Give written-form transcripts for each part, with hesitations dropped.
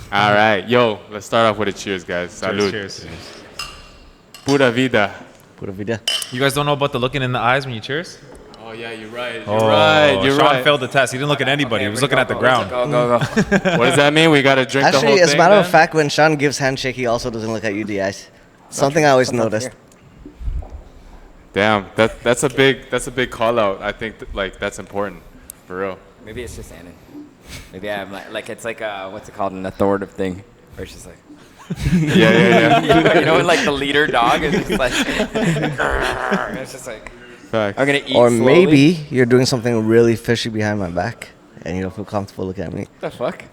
All right. Yo, let's start off with a cheers, guys. Salud. Cheers. Pura vida. Pura vida. You guys don't know about the looking in the eyes when you cheers? Oh, yeah, you're right. Sean right. failed the test. He didn't look at anybody. He was looking at the ground. Go. What does that mean? We got to drink the whole Actually, thing? as a matter of then? fact, when Sean gives handshake, he also doesn't look at you, DIs. Something I always noticed. Damn, that's a big call out. I think that's important, for real. Maybe it's just Annan. Maybe I'm like it's like what's it called, an authoritative thing, where it's just like Yeah. you know, like the leader dog is just like it's just like Fact. I'm gonna eat Or slowly. maybe you're doing something really fishy behind my back, and you don't feel comfortable looking at me. What the fuck?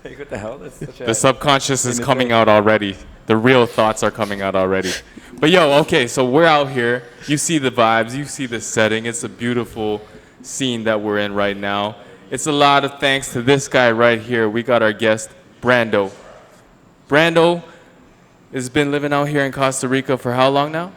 Like, what the hell? That's such The subconscious is coming out already. The real thoughts are coming out already. But yo, okay, so we're out here. You see the vibes. You see the setting. It's a beautiful scene that we're in right now. It's a lot of thanks to this guy right here. We got our guest, Brando. Brando has been living out here in Costa Rica for how long now?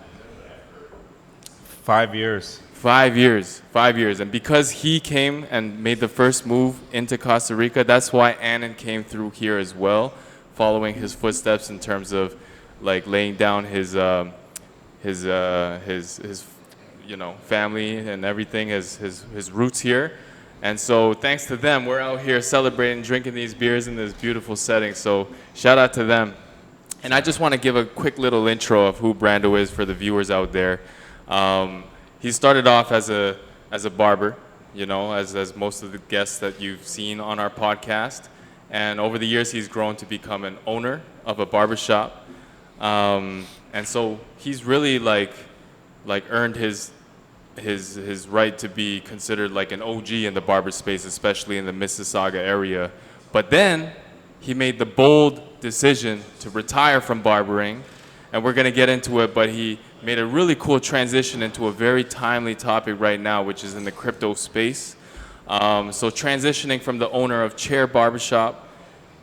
5 years. 5 years. 5 years. And because he came and made the first move into Costa Rica, that's why Annan came through here as well, following his footsteps in terms of like laying down his family and everything, his roots here. And so thanks to them, we're out here celebrating, drinking these beers in this beautiful setting. So shout out to them. And I just want to give a quick little intro of who Brando is for the viewers out there. He started off as a barber, as most of the guests that you've seen on our podcast. And over the years, he's grown to become an owner of a barbershop. And so he's really like earned his right to be considered like an OG in the barber space, especially in the Mississauga area. But then he made the bold decision to retire from barbering, and we're gonna get into it, but he made a really cool transition into a very timely topic right now, which is in the crypto space. So transitioning from the owner of Chair Barbershop,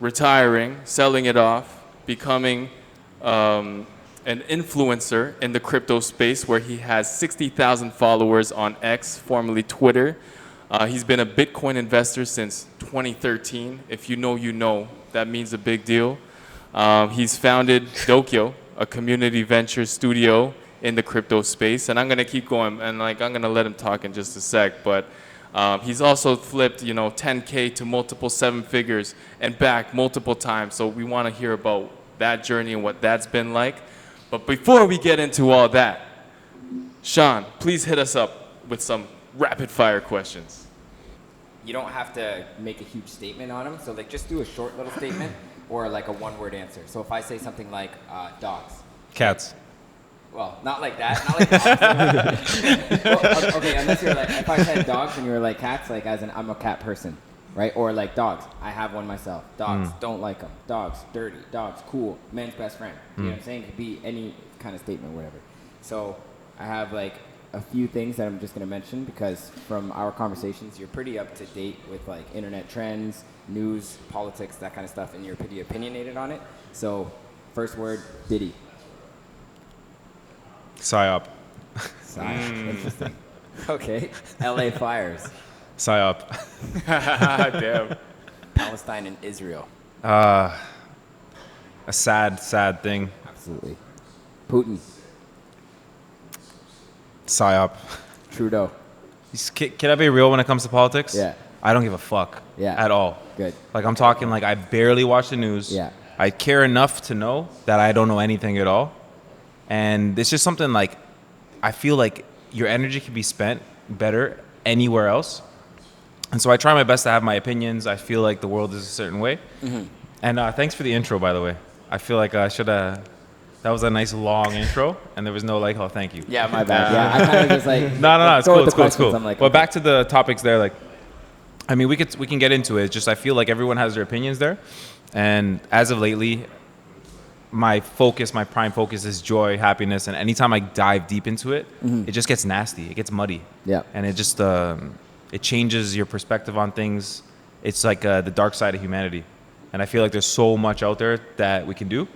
retiring, selling it off, becoming an influencer in the crypto space where he has 60,000 followers on X, formerly Twitter. He's been a Bitcoin investor since 2013. If you know, you know. That means a big deal. He's founded Dokyo, a community venture studio in the crypto space. And I'm going to keep going, and I'm going to let him talk in just a sec. But he's also flipped, 10K to multiple seven figures and back multiple times. So we want to hear about that journey and what that's been like. But before we get into all that, Sean, please hit us up with some rapid fire questions. You don't have to make a huge statement on them, so like just do a short little statement or like a one-word answer. So if I say something like dogs. Cats. Well, not like that. Not like dogs. Well, okay, unless you're like, if I said dogs and you were like cats, like as in I'm a cat person, right? Or like dogs, I have one myself. Dogs, don't like them. Dogs, dirty. Dogs, cool. Man's best friend. You know what I'm saying? It could be any kind of statement, whatever. So I have like a few things that I'm just going to mention because from our conversations, you're pretty up to date with like internet trends, news, politics, that kind of stuff, and you're pretty opinionated on it. So first word, Diddy. PSYOP. Interesting. Okay. LA fires. PSYOP. Damn. Palestine and Israel. A sad thing. Absolutely. Putin. PSYOP. Trudeau. Can I be real when it comes to politics? Yeah. I don't give a fuck. Yeah. At all. Good. Like I'm talking like I barely watch the news. Yeah. I care enough to know that I don't know anything at all. And it's just something like I feel like your energy can be spent better anywhere else. And so I try my best to have my opinions. I feel like the world is a certain way. Mm-hmm. And thanks for the intro, by the way. I feel like I should have. That was a nice long intro, and there was no like, oh, thank you. Yeah, my bad. Yeah, I kind of just like. No, it's cool, it's cool. I'm like, But okay. back to the topics there, like, I mean, we can get into it. It's just I feel like everyone has their opinions there, and as of lately, my prime focus is joy, happiness, and anytime I dive deep into it, it just gets nasty. It gets muddy. Yeah. And it just it changes your perspective on things. It's like the dark side of humanity, and I feel like there's so much out there that we can do.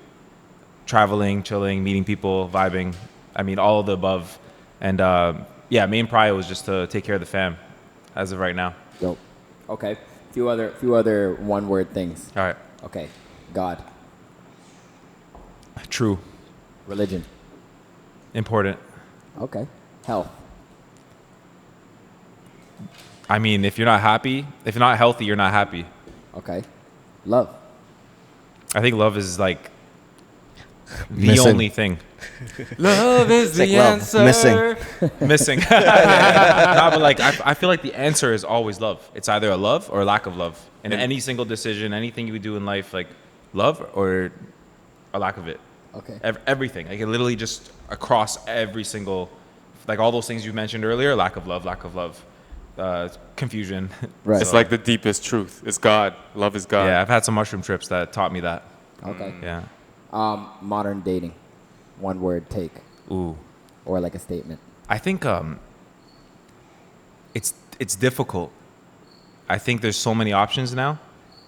Traveling, chilling, meeting people, vibing. I mean, all of the above. And main prior was just to take care of the fam as of right now. Dope. Okay. Few other one-word things. All right. Okay. God. True. Religion. Important. Okay. Health. I mean, if you're not happy, if you're not healthy, you're not happy. Okay. Love. I think love is like the Missing. only thing. Love is It's like love. Missing. No, but like I feel like the answer is always love. It's either a love or a lack of love. In And- any single decision, anything you do in life, like love or a lack of it. Okay. Everything. Like it literally just across every single, like all those things you mentioned earlier, lack of love, confusion. Right. It's like the deepest truth. It's God. Love is God. Yeah, I've had some mushroom trips that taught me that. Okay. Yeah. Modern dating. One word take. Ooh. Or like a statement. I think it's difficult. I think there's so many options now.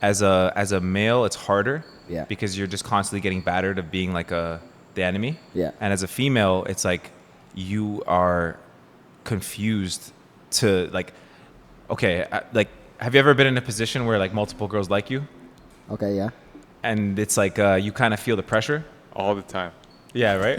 As a male, it's harder. Yeah. Because you're just constantly getting battered of being like the enemy. Yeah. And as a female, it's like you are confused to like, okay, like have you ever been in a position where like multiple girls like you, Okay, yeah. and it's like you kind of feel the pressure? All the time. Yeah, right.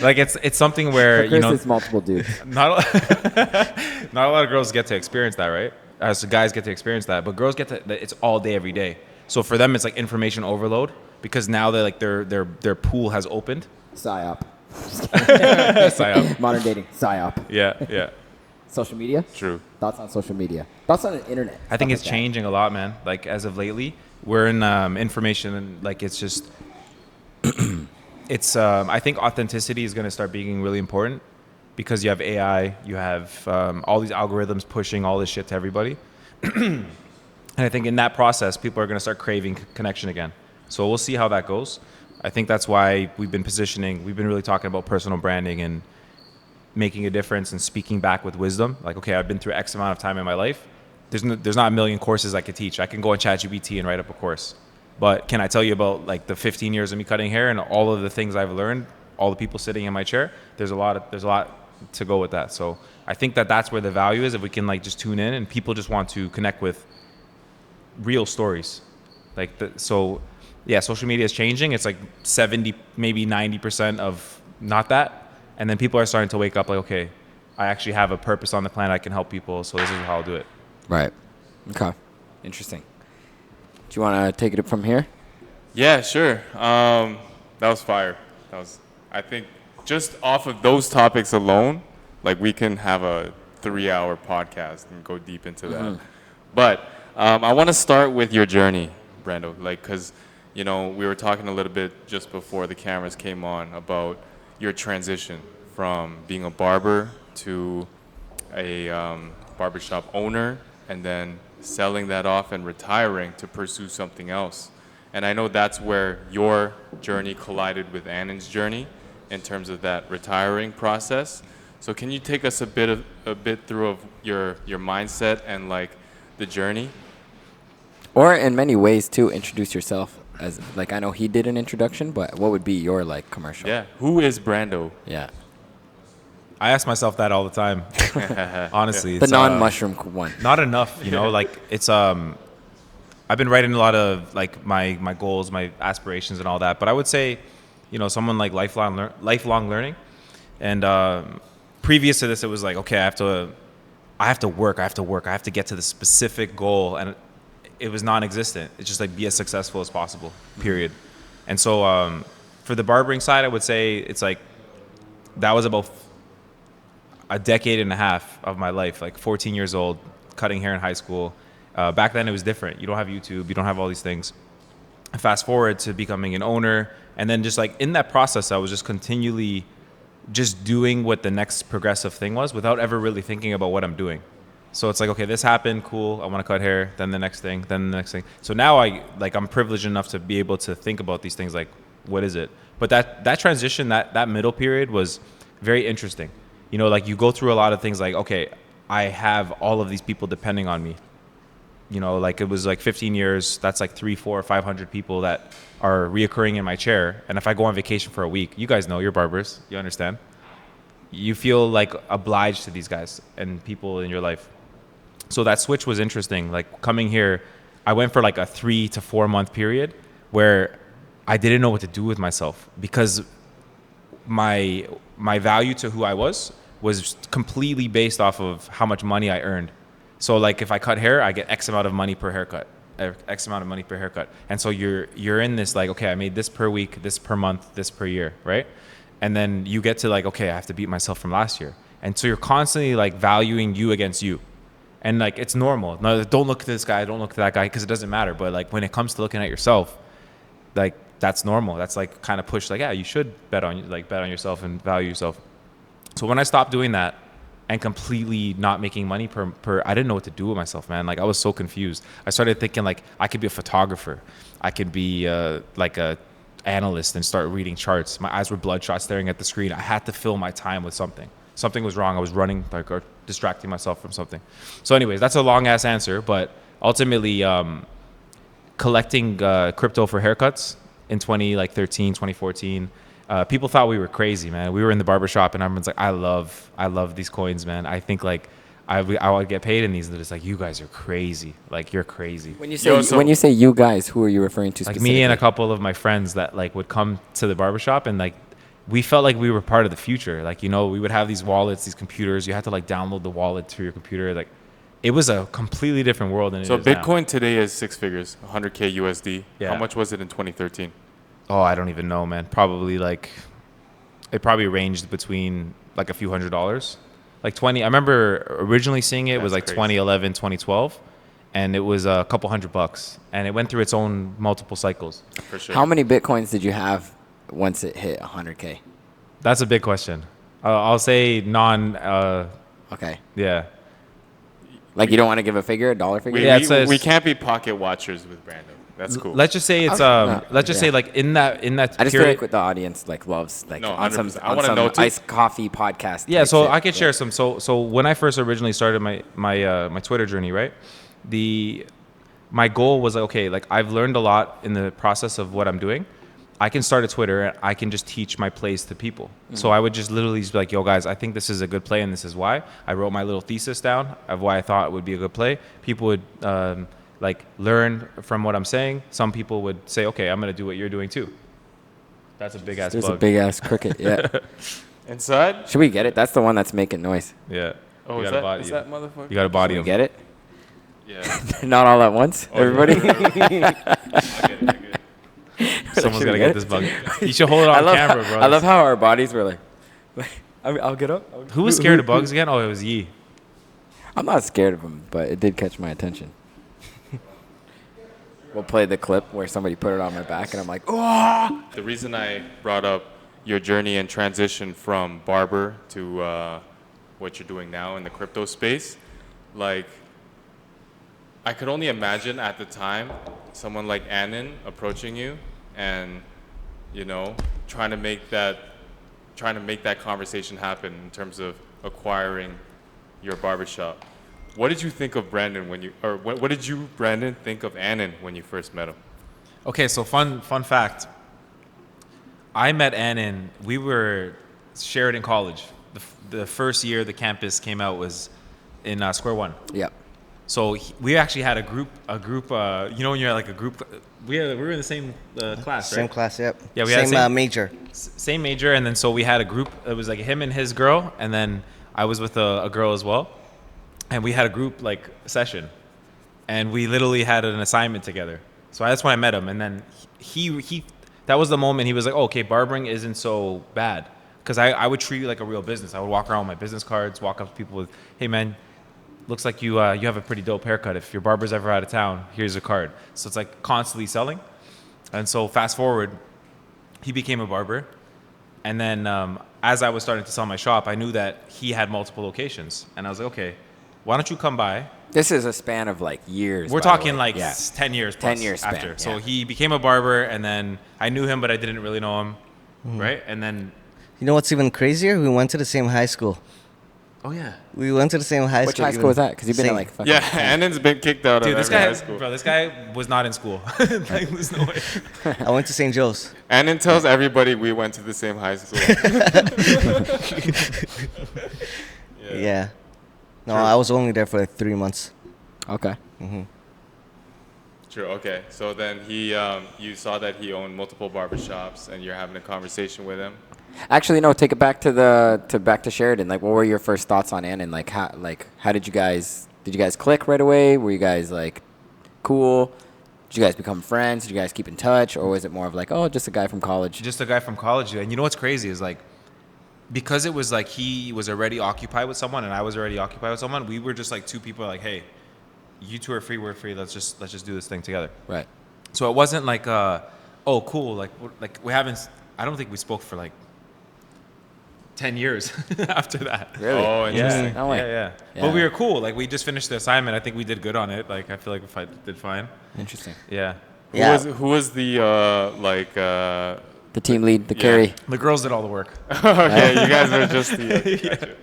Like it's something where For Chris, you know it's multiple dudes. not a lot of girls get to experience that, right? As guys get to experience that, but girls get to it's all day every day. So for them, it's like information overload because now they're like their pool has opened. Psyop. Psyop. Modern dating. Psyop. Yeah. Social media. True. Thoughts on social media. Thoughts on the internet. I think Stuff it's like that. changing a lot, man. Like as of lately, we're in information and like it's just it's I think authenticity is going to start being really important because you have AI, you have all these algorithms pushing all this shit to everybody. And I think in that process, people are going to start craving connection again. So we'll see how that goes. I think that's why we've been really talking about personal branding and making a difference and speaking back with wisdom. Like, okay, I've been through X amount of time in my life. There's not a million courses I could teach. I can go on ChatGPT and write up a course. But can I tell you about like the 15 years of me cutting hair and all of the things I've learned, all the people sitting in my chair? There's a lot to go with that. So I think that's where the value is if we can like just tune in and people just want to connect with real stories. So yeah, social media is changing. It's like 70, maybe 90% of not that. And then people are starting to wake up like, okay, I actually have a purpose on the planet. I can help people. So this is how I'll do it. Right. Okay. Interesting. Do you want to take it from here? Yeah, sure. That was fire. I think just off of those topics alone, like we can have a 3-hour podcast and go deep into that. But I want to start with your journey, Brando, like, cause, you know, we were talking a little bit just before the cameras came on about your transition from being a barber to a barbershop owner and then selling that off and retiring to pursue something else. And I know that's where your journey collided with Annan's journey in terms of that retiring process. So can you take us a bit through of your mindset and like the journey? Or in many ways too, introduce yourself as like I know he did an introduction, but what would be your like commercial? Yeah. Who is Brando? Yeah. I ask myself that all the time. Honestly, The it's, non-mushroom one. not enough, you know, like it's I've been writing a lot of like my goals, my aspirations and all that, but I would say, you know, someone like lifelong learning. And previous to this, it was like, okay, I have to work, I have to get to the specific goal, and it was non-existent. It's just like be as successful as possible, period. And so for the barbering side, I would say it's like that was about a decade and a half of my life, like 14 years old, cutting hair in high school. Back then it was different. You don't have YouTube, you don't have all these things. Fast forward to becoming an owner, and then just like in that process, I was just continually just doing what the next progressive thing was without ever really thinking about what I'm doing. So it's like, okay, this happened, cool, I want to cut hair, then the next thing, then the next thing. So now I'm privileged enough to be able to think about these things like, what is it? But that transition, that middle period was very interesting. You know, like you go through a lot of things like, okay, I have all of these people depending on me. You know, like it was like 15 years, that's like 300, 400, 500 people that are reoccurring in my chair. And if I go on vacation for a week, you guys know, you're barbers, you understand. You feel like obliged to these guys and people in your life. So that switch was interesting. Like coming here, I went for like a 3 to 4 month period where I didn't know what to do with myself because my value to who I was completely based off of how much money I earned. So like if I cut hair, I get X amount of money per haircut, X amount of money per haircut. And so you're in this like, okay, I made this per week, this per month, this per year, right? And then you get to like, okay, I have to beat myself from last year. And so you're constantly like valuing you against you. And like, it's normal. No, don't look at this guy, don't look at that guy, because it doesn't matter. But like when it comes to looking at yourself, like that's normal. That's like kind of push like, yeah, you should bet on yourself and value yourself. So when I stopped doing that and completely not making money per I didn't know what to do with myself, man. Like I was so confused. I started thinking like I could be a photographer. I could be like a analyst and start reading charts. My eyes were bloodshot staring at the screen. I had to fill my time with something. Something was wrong. I was running like or distracting myself from something. So anyways, that's a long ass answer, but ultimately collecting crypto for haircuts in 2013, 2014, people thought we were crazy, man. We were in the barbershop and everyone's like, I love these coins, man. I think like I would get paid in these. And it's like, you guys are crazy. Like you're crazy. When you say you guys, who are you referring to like specifically? me and a couple of my friends that like would come to the barbershop and like we felt like we were part of the future. Like, you know, we would have these wallets, these computers. You had to like download the wallet to your computer. Like it was a completely different world than it is Bitcoin now. today is 6 figures, 100K USD. Yeah. How much was it in 2013? Oh, I don't even know, man. Probably like, it probably ranged between like a few $100s. Like 20, I remember originally seeing it was like crazy. 2011, 2012. And it was a couple $100. And it went through its own multiple cycles. For sure. How many Bitcoins did you have once it hit 100K? That's a big question. I'll say Okay. yeah. Like you don't want to give a figure, a dollar figure? Yeah, it says- we can't be pocket watchers with Brandon. That's cool. Let's just say it's let's just say like in that I just feel period. like what the audience like loves like No, on some 100%. I wanna know too. iced coffee podcast. Yeah, type so shit. I could share some. So when I first originally started my Twitter journey, right? My goal was like, okay, like I've learned a lot in the process of what I'm doing. I can start a Twitter and I can just teach my plays to people. Mm-hmm. So I would just literally just be like, yo guys, I think this is a good play and this is why. I wrote my little thesis down of why I thought it would be a good play. People would like learn from what I'm saying. Some people would say, okay, I'm gonna do what you're doing too. That's a big ass There's bug. a big ass cricket. Yeah. Inside? Should we get it? That's the one that's making noise. Yeah. Oh, You is gotta that, body is him. that motherfucker? You got to body Should we him. get it? Yeah. Not all at once, everybody. Someone's Should got to we get get this it? bug. You should hold it on camera, bro. I love how our bodies were like I'll get up. Who was scared of bugs again? Oh, it was Yi. I'm not scared of them, but it did catch my attention. We'll play the clip where somebody put it on my back, and I'm like, oh. The reason I brought up your journey and transition from barber to what you're doing now in the crypto space, like, I could only imagine at the time someone like Annan approaching you and, you know, trying to make that conversation happen in terms of acquiring your barbershop. What did you think of Brandon what did you, Brandon, think of Annan when you first met him? Okay, so fun fact. I met Annan. We were shared in college. The first year the campus came out was in Square One. Yep. So we actually had a group. You know, when you're like a group. We were in the same class, right? Same class, yep. Yeah, we had same major. Same major, and then so we had a group. It was like him and his girl, and then I was with a girl as well, and we had a group like session, and we literally had an assignment together. So that's when I met him, and then he that was the moment he was like, oh, okay, barbering isn't so bad, because I would treat it like a real business. I would walk around with my business cards, walk up to people with, hey man, looks like you have a pretty dope haircut. If your barber's ever out of town, here's a card. So it's like constantly selling. And so fast forward, he became a barber. And then as I was starting to sell my shop, I knew that he had multiple locations. And I was like, okay, why don't you come by? This is a span of like years. We're by the talking way. like Yeah. 10 years plus 10 years span, after. yeah. So he became a barber, and then I knew him, but I didn't really know him, right? And then, You know what's even crazier? We went to the same high school. oh yeah. We went to the same high Which school. high school was that? Because you've been Same. at like fucking Yeah, Annan's been kicked out Dude, of this every guy, high school. bro, this guy was not in school. Like, there's no way. I went to St. Joe's. Annan tells everybody we went to the same high school. Yeah. No, I was only there for like 3 months. Okay. True. Okay. So then you saw that he owned multiple barbershops, and you're having a conversation with him. Actually, no. Take it back to back to Sheridan. Like, what were your first thoughts on Annan? How did you guys click right away? Were you guys like cool? Did you guys become friends? Did you guys keep in touch, or was it more of like, oh, just a guy from college? Just a guy from college. And you know what's crazy is like, because it was like he was already occupied with someone and I was already occupied with someone, we were just like two people like, hey, you two are free, we're free. Let's just do this thing together. Right. So it wasn't like, oh, cool. Like we haven't. I don't think we spoke for like 10 years after that. Really? Oh, interesting. Yeah. No way. Yeah. Yeah. But we were cool. Like we just finished the assignment. I think we did good on it. Like I feel like I did fine. Interesting. Yeah. Yeah. Who was the The team lead, the Yeah. carry. The girls did all the work. Okay, you guys were just the.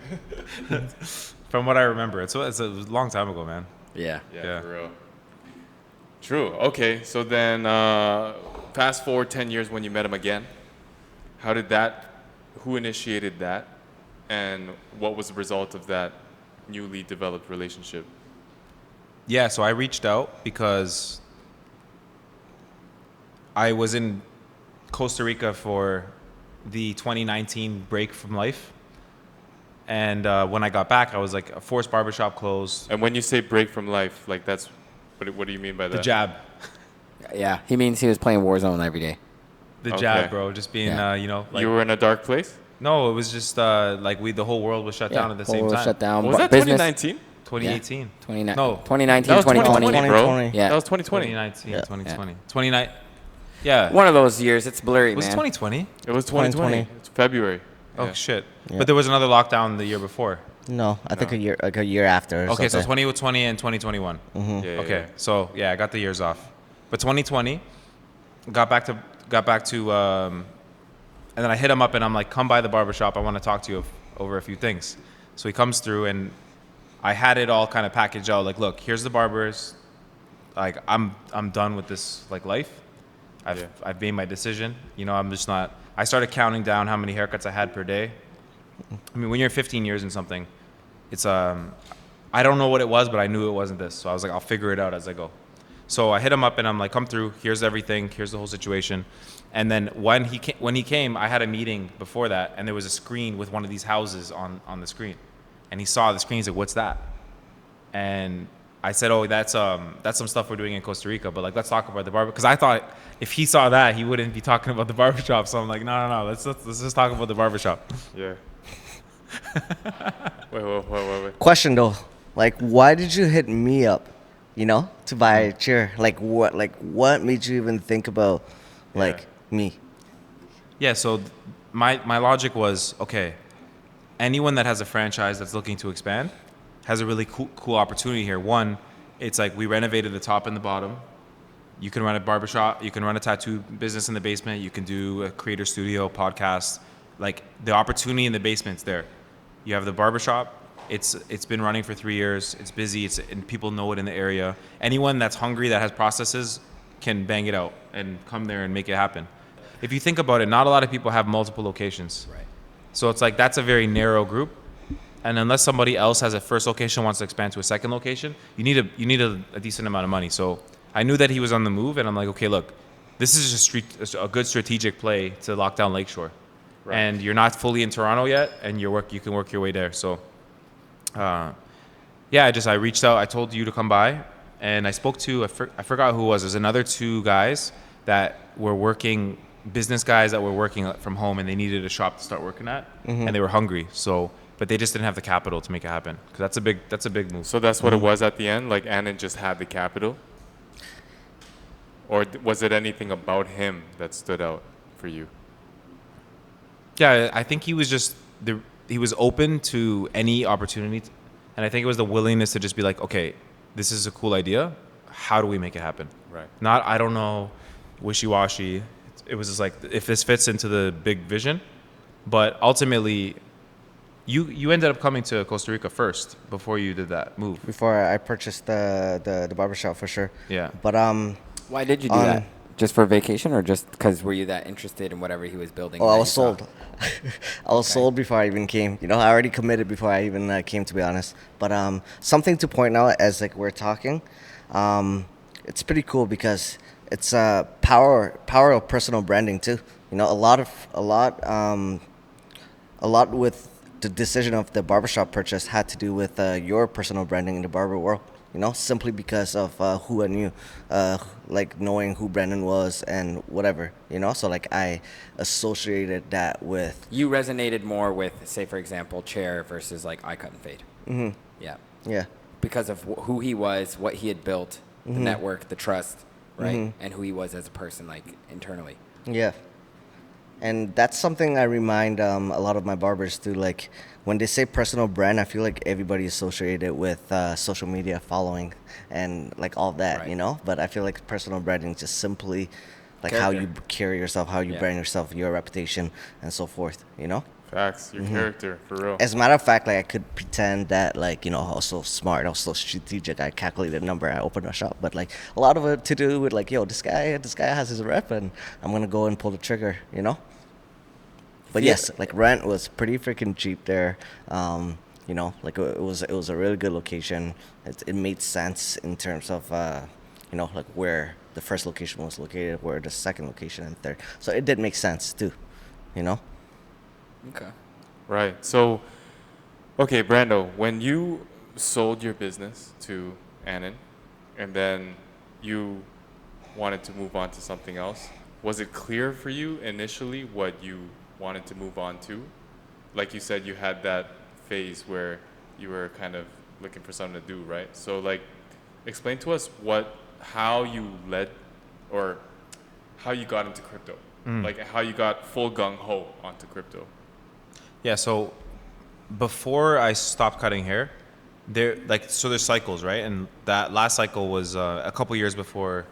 From what I remember, it was a long time ago, man. Yeah. Yeah, for real. True. Okay, so then fast forward 10 years when you met him again. Who initiated that, and what was the result of that newly developed relationship? Yeah, so I reached out because I was in Costa Rica for the 2019 break from life. And when I got back, I was like, a forced barbershop closed. And when you say break from life, like that's, what do you mean by that? The jab. Yeah. He means he was playing Warzone every day. The Okay. jab, bro. Just being, Yeah. like, You were in a dark place? no, it was just like the whole world was shut down at the whole same world time. shut down. Was that Business- 2019? 2018. 29 No. 2019, That was 2020. 2020, bro. Yeah. That was 2020. 2019, Yeah. 2020. 29. Yeah. One of those years. It's blurry, Was it man. 2020? It was 2020. 2020. It's February. Oh, Yeah. shit. Yeah. But there was another lockdown the year before. No, I think a year after. Or Okay, so something. 2020 and 2021. Yeah, yeah, Okay, yeah. so yeah, I got the years off. But 2020, got back to, and then I hit him up and I'm like, come by the barbershop. I want to talk to you over a few things. So he comes through and I had it all kind of packaged out. Like, look, here's the barbers. Like, I'm done with this like life. I've made my decision. You know, I'm just not. I started counting down how many haircuts I had per day. I mean, when you're 15 years in something, it's I don't know what it was, but I knew it wasn't this. So I was like, I'll figure it out as I go. So I hit him up and I'm like, come through. Here's everything. Here's the whole situation. And then when he came, I had a meeting before that, and there was a screen with one of these houses on the screen, and he saw the screen. He's like, "What's that?" And I said, "Oh, that's some stuff we're doing in Costa Rica, but like, let's talk about the barber." Because I thought if he saw that, he wouldn't be talking about the barbershop. So I'm like, no, let's just talk about the barbershop. Yeah. Wait. Question though, like, why did you hit me up? You know, to buy a chair. Like, what made you even think about, like, me? Yeah, so my logic was, okay, anyone that has a franchise that's looking to expand has a really cool opportunity here. One, it's like we renovated the top and the bottom. You can run a barbershop, you can run a tattoo business in the basement, you can do a creator studio, podcast. Like, the opportunity in the basement's there. You have the barbershop. It's been running for 3 years. It's busy. And people know it in the area. Anyone that's hungry that has processes can bang it out and come there and make it happen. If you think about it, not a lot of people have multiple locations. Right. So it's like that's a very narrow group. And unless somebody else has a first location, wants to expand to a second location, you need a decent amount of money. So I knew that he was on the move, and I'm like, okay, look, this is a good strategic play to lock down Lakeshore. Right. And you're not fully in Toronto yet, and you can work your way there. So, I reached out. I told you to come by, and I spoke to I forgot who it was. There's another two guys that were working, business guys that were working from home, and they needed a shop to start working at, and they were hungry. So, but they just didn't have the capital to make it happen, because that's a big move. So that's what it was at the end? Like, Annan just had the capital? Or was it anything about him that stood out for you? Yeah, I think he was just he was open to any opportunity, and I think it was the willingness to just be like, okay, this is a cool idea. How do we make it happen? Right. Not, I don't know, wishy-washy. It was just like, if this fits into the big vision. But ultimately, you ended up coming to Costa Rica first before you did that move. Before I purchased the barbershop for sure. Yeah. But Why did you do that? Just for vacation, or just because were you that interested in whatever he was building? Oh, that I you was saw? sold. I was sold before I even came. You know, I already committed before I even came, to be honest. But something to point out as like we're talking, it's pretty cool because it's power of personal branding too. You know, a lot with the decision of the barbershop purchase had to do with your personal branding in the barber world. You know, simply because of who I knew, like knowing who Brandon was and whatever. You know, so like I associated that with. You resonated more with, say, for example, Chair versus like I Cut and Fade. Mhm. Yeah. Yeah. Because of who he was, what he had built, the network, the trust, right? And who he was as a person, like internally. Yeah. And that's something I remind a lot of my barbers too. Like when they say personal brand, I feel like everybody associated it with social media following and like all that, Right. you know. But I feel like personal branding is just simply like how you Character. carry yourself, how you Yeah. brand yourself, your reputation, and so forth. You know. Facts. Your character, for real. As a matter of fact, like I could pretend that like, you know, I was so smart, I was so strategic, I calculated a number, I opened a shop, but like a lot of it to do with like, yo, this guy has his rep, and I'm gonna go and pull the trigger, you know. But Yeah. yes, like rent was pretty freaking cheap there. You know, like it was a really good location. It made sense in terms of you know, like where the first location was located, where the second location and third. So it did make sense too, you know. Okay. Right. So, okay, Brando, when you sold your business to Annan and then you wanted to move on to something else, was it clear for you initially what you wanted to move on to? Like you said, you had that phase where you were kind of looking for something to do, right? So, like, explain to us how you led or how you got into crypto, like how you got full gung-ho onto crypto. Yeah, so before I stopped cutting hair, there's cycles, right? And that last cycle was a couple years before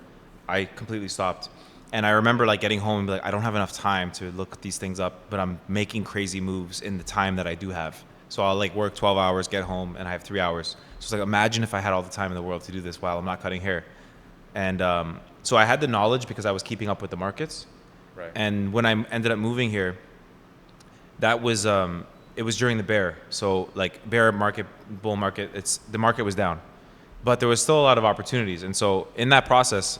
I completely stopped. And I remember like getting home and be like, I don't have enough time to look these things up, but I'm making crazy moves in the time that I do have. So I'll like work 12 hours, get home, and I have 3 hours. So it's like, imagine if I had all the time in the world to do this while I'm not cutting hair. And so I had the knowledge because I was keeping up with the markets. Right. And when I ended up moving here, that was it was during the bear. So like bear market, bull market, the market was down, but there was still a lot of opportunities. And so in that process,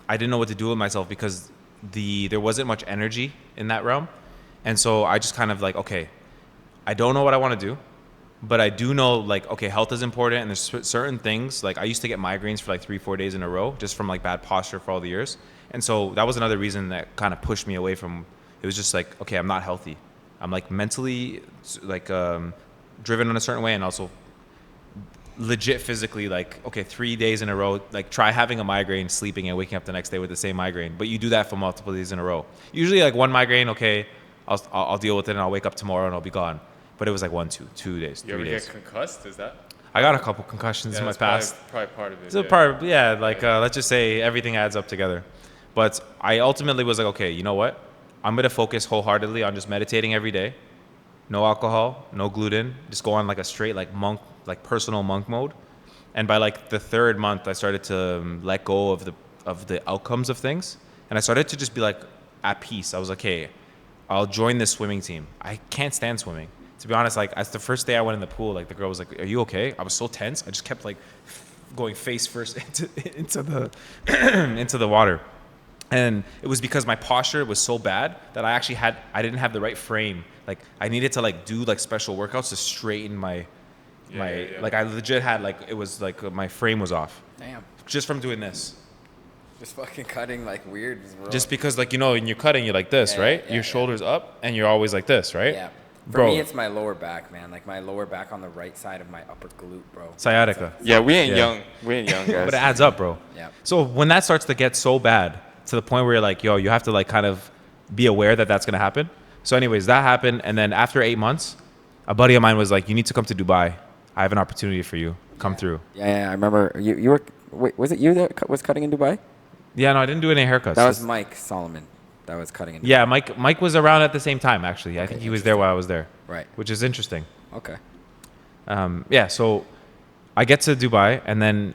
I didn't know what to do with myself because there wasn't much energy in that realm. And so I just kind of like, okay, I don't know what I want to do, but I do know like, okay, health is important. And there's certain things, like I used to get migraines for like 3-4 days in a row just from like bad posture for all the years. And so that was another reason that kind of pushed me away from, it was just like, okay, I'm not healthy. I'm like mentally like driven in a certain way, and also legit physically like, okay, 3 days in a row, like try having a migraine, sleeping and waking up the next day with the same migraine, but you do that for multiple days in a row. Usually like one migraine, okay, I'll deal with it and I'll wake up tomorrow and I'll be gone. But it was like 2 days, You 3 ever days. get concussed? Is that? I got a couple concussions in my that's past. Probably part of it. It's a part, yeah, like let's just say everything adds up together. But I ultimately was like, okay, you know what? I'm gonna focus wholeheartedly on just meditating every day. No alcohol, no gluten, just go on like a straight like monk, like personal monk mode. And by like the 3rd month, I started to let go of the outcomes of things, and I started to just be like at peace. I was like, hey, I'll join this swimming team. I can't stand swimming. To be honest, like as the first day I went in the pool, like the girl was like, "Are you okay?" I was so tense. I just kept like going face first into the into the water. And it was because my posture was so bad that I didn't have the right frame. Like I needed to like do like special workouts to straighten my like I legit had like, it was like my frame was off Damn. just from doing this. Just fucking cutting like weird. Bro. Just because like, you know, when you're cutting, you're like this, Yeah, right? yeah, Your yeah. shoulders up and you're always like this, right? Yeah. For Bro. me, it's my lower back, man. Like my lower back on the right side of my upper glute, bro. Sciatica. Yeah, we ain't Yeah. young. We ain't young, guys. But it adds up, bro. Yeah. So when that starts to get so bad to the point where you're like, yo, you have to like kind of be aware that that's going to happen. So anyways, that happened. And then after 8 months, a buddy of mine was like, you need to come to Dubai. I have an opportunity for you. Come through. Yeah, I remember you were. Wait, was it you that was cutting in Dubai? Yeah, no, I didn't do any haircuts. That was Mike Solomon. That was cutting in Dubai. Yeah, Mike was around at the same time, actually. I think he was there while I was there. Right. Which is interesting. Okay. Yeah, so I get to Dubai, and then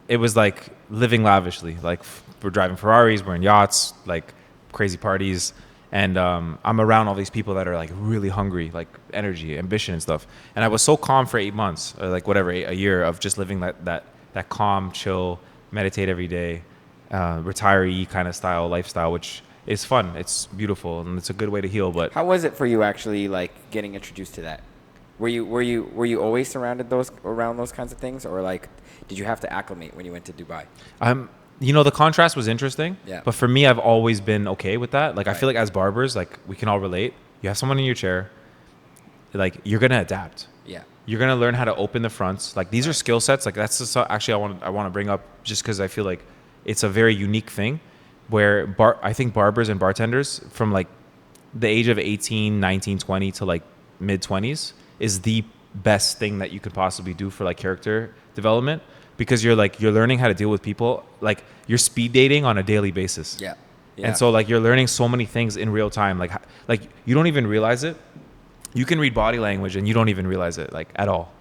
it was like living lavishly. Like we're driving Ferraris, we're in yachts, like crazy parties. And I'm around all these people that are like really hungry, like energy, ambition and stuff. And I was so calm for 8 months, or like whatever, a year of just living that calm, chill, meditate every day, retiree kind of lifestyle, which is fun. It's beautiful and it's a good way to heal. But How was it for you actually, like, getting introduced to that? Were you always surrounded around those kinds of things, or like did you have to acclimate when you went to Dubai? the contrast was interesting. Yeah. But for me, I've always been okay with that. Like, I Right. feel like as barbers, like, we can all relate. You have someone in your chair, like, you're gonna adapt. Yeah. You're gonna learn how to open the fronts. Like, these are skill sets. Like, that's just, actually I want to bring up, just because I feel like it's a very unique thing, where I think barbers and bartenders from like the age of 18, 19, 20 to like mid 20s is the best thing that you could possibly do for like character development, because you're learning how to deal with people. Like, you're speed dating on a daily basis. Yeah. And so, like, you're learning so many things in real time. Like you don't even realize it. You can read body language and you don't even realize it, like, at all.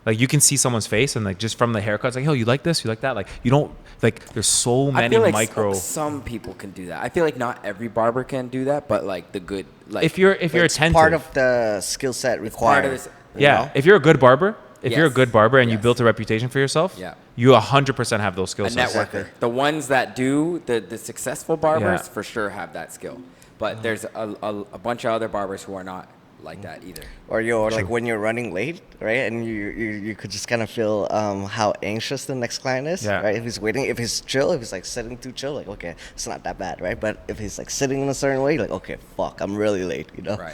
Like, you can see someone's face and, like, just from the haircuts, like, oh, you like this, you like that. Like, you don't, like, there's so I many feel like micro. some people can do that. I feel like not every barber can do that, but like the good, like If you're It's attentive. part of the skill set part required. of this. Yeah, know? if you're a good barber, you're a Yes. good barber and you Yes. built a reputation for yourself, Yeah. you 100% have those skill A sets. networker. The ones that do the successful barbers Yeah. for sure have that skill, but there's a bunch of other barbers who are not like that either. Or like when you're running late, right? And you could just kind of feel how anxious the next client is, Yeah. right? If he's waiting, if he's chill, if he's like sitting too chill, like, okay, it's not that bad, right? But if he's like sitting in a certain way, like, okay, fuck, I'm really late, you know? Right.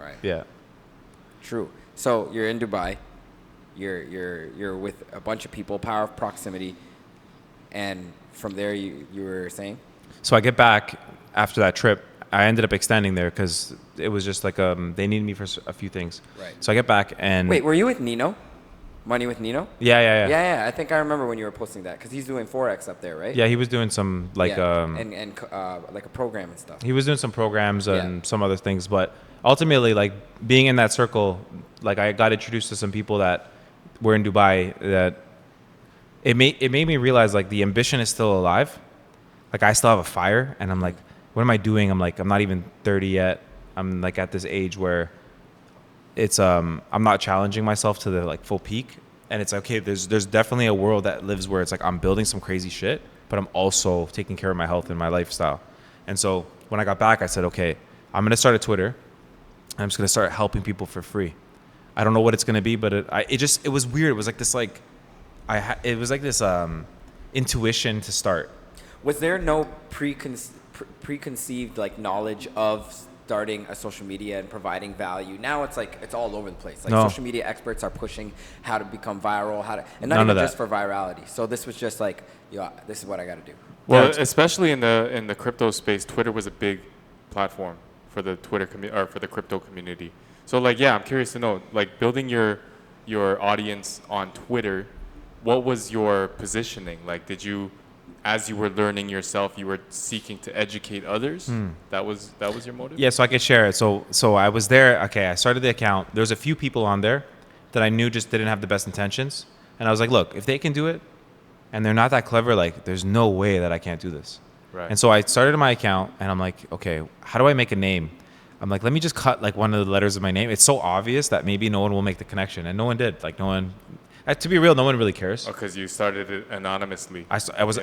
Right. Yeah. True. So you're in Dubai. You're with a bunch of people, power of proximity, and from there you were saying. So I get back after that trip. I ended up extending there because it was just like they needed me for a few things. Right. So I get back and Wait, were you with Nino? Money with Nino? yeah. Yeah. I think I remember when you were posting that because he's doing Forex up there, right? Yeah, he was doing some like Yeah. and like a program and stuff. he was doing some programs and Yeah. some other things, but ultimately, like, being in that circle, like, I got introduced to some people that were in Dubai that it made me realize, like, the ambition is still alive. Like, I still have a fire, and I'm like, what am I doing? I'm like, I'm not even 30 yet. I'm like at this age where it's I'm not challenging myself to the like full peak, and it's okay. There's definitely a world that lives where it's like I'm building some crazy shit, but I'm also taking care of my health and my lifestyle. And so when I got back, I said, okay, I'm gonna start a Twitter. And I'm just gonna start helping people for free. I don't know what it's gonna be, but it was weird. It was like this it was like this intuition to start. Was there no preconceived like knowledge of starting a social media and providing value? Now it's like it's all over the place. Like No. social media experts are pushing how to become viral, and not None even of that. just for virality. So this was just like, yo, this is what I got to do. Well, Yeah. especially in the crypto space, Twitter was a big platform for the or for the crypto community. So, like, yeah, I'm curious to know, like, building your audience on Twitter, what was your positioning? Like, did you, as you were learning yourself, you were seeking to educate others? That was your motive? Yeah, so I could share it. So I was there. Okay, I started the account. There's a few people on there that I knew just didn't have the best intentions, and I was like, look, if they can do it, and they're not that clever, like, there's no way that I can't do this. Right. And so I started my account, and I'm like, okay, how do I make a name? I'm like, let me just cut like one of the letters of my name. It's so obvious that maybe no one will make the connection, and no one did. Like, no one. To be real, no one really cares. Because you started it anonymously. I was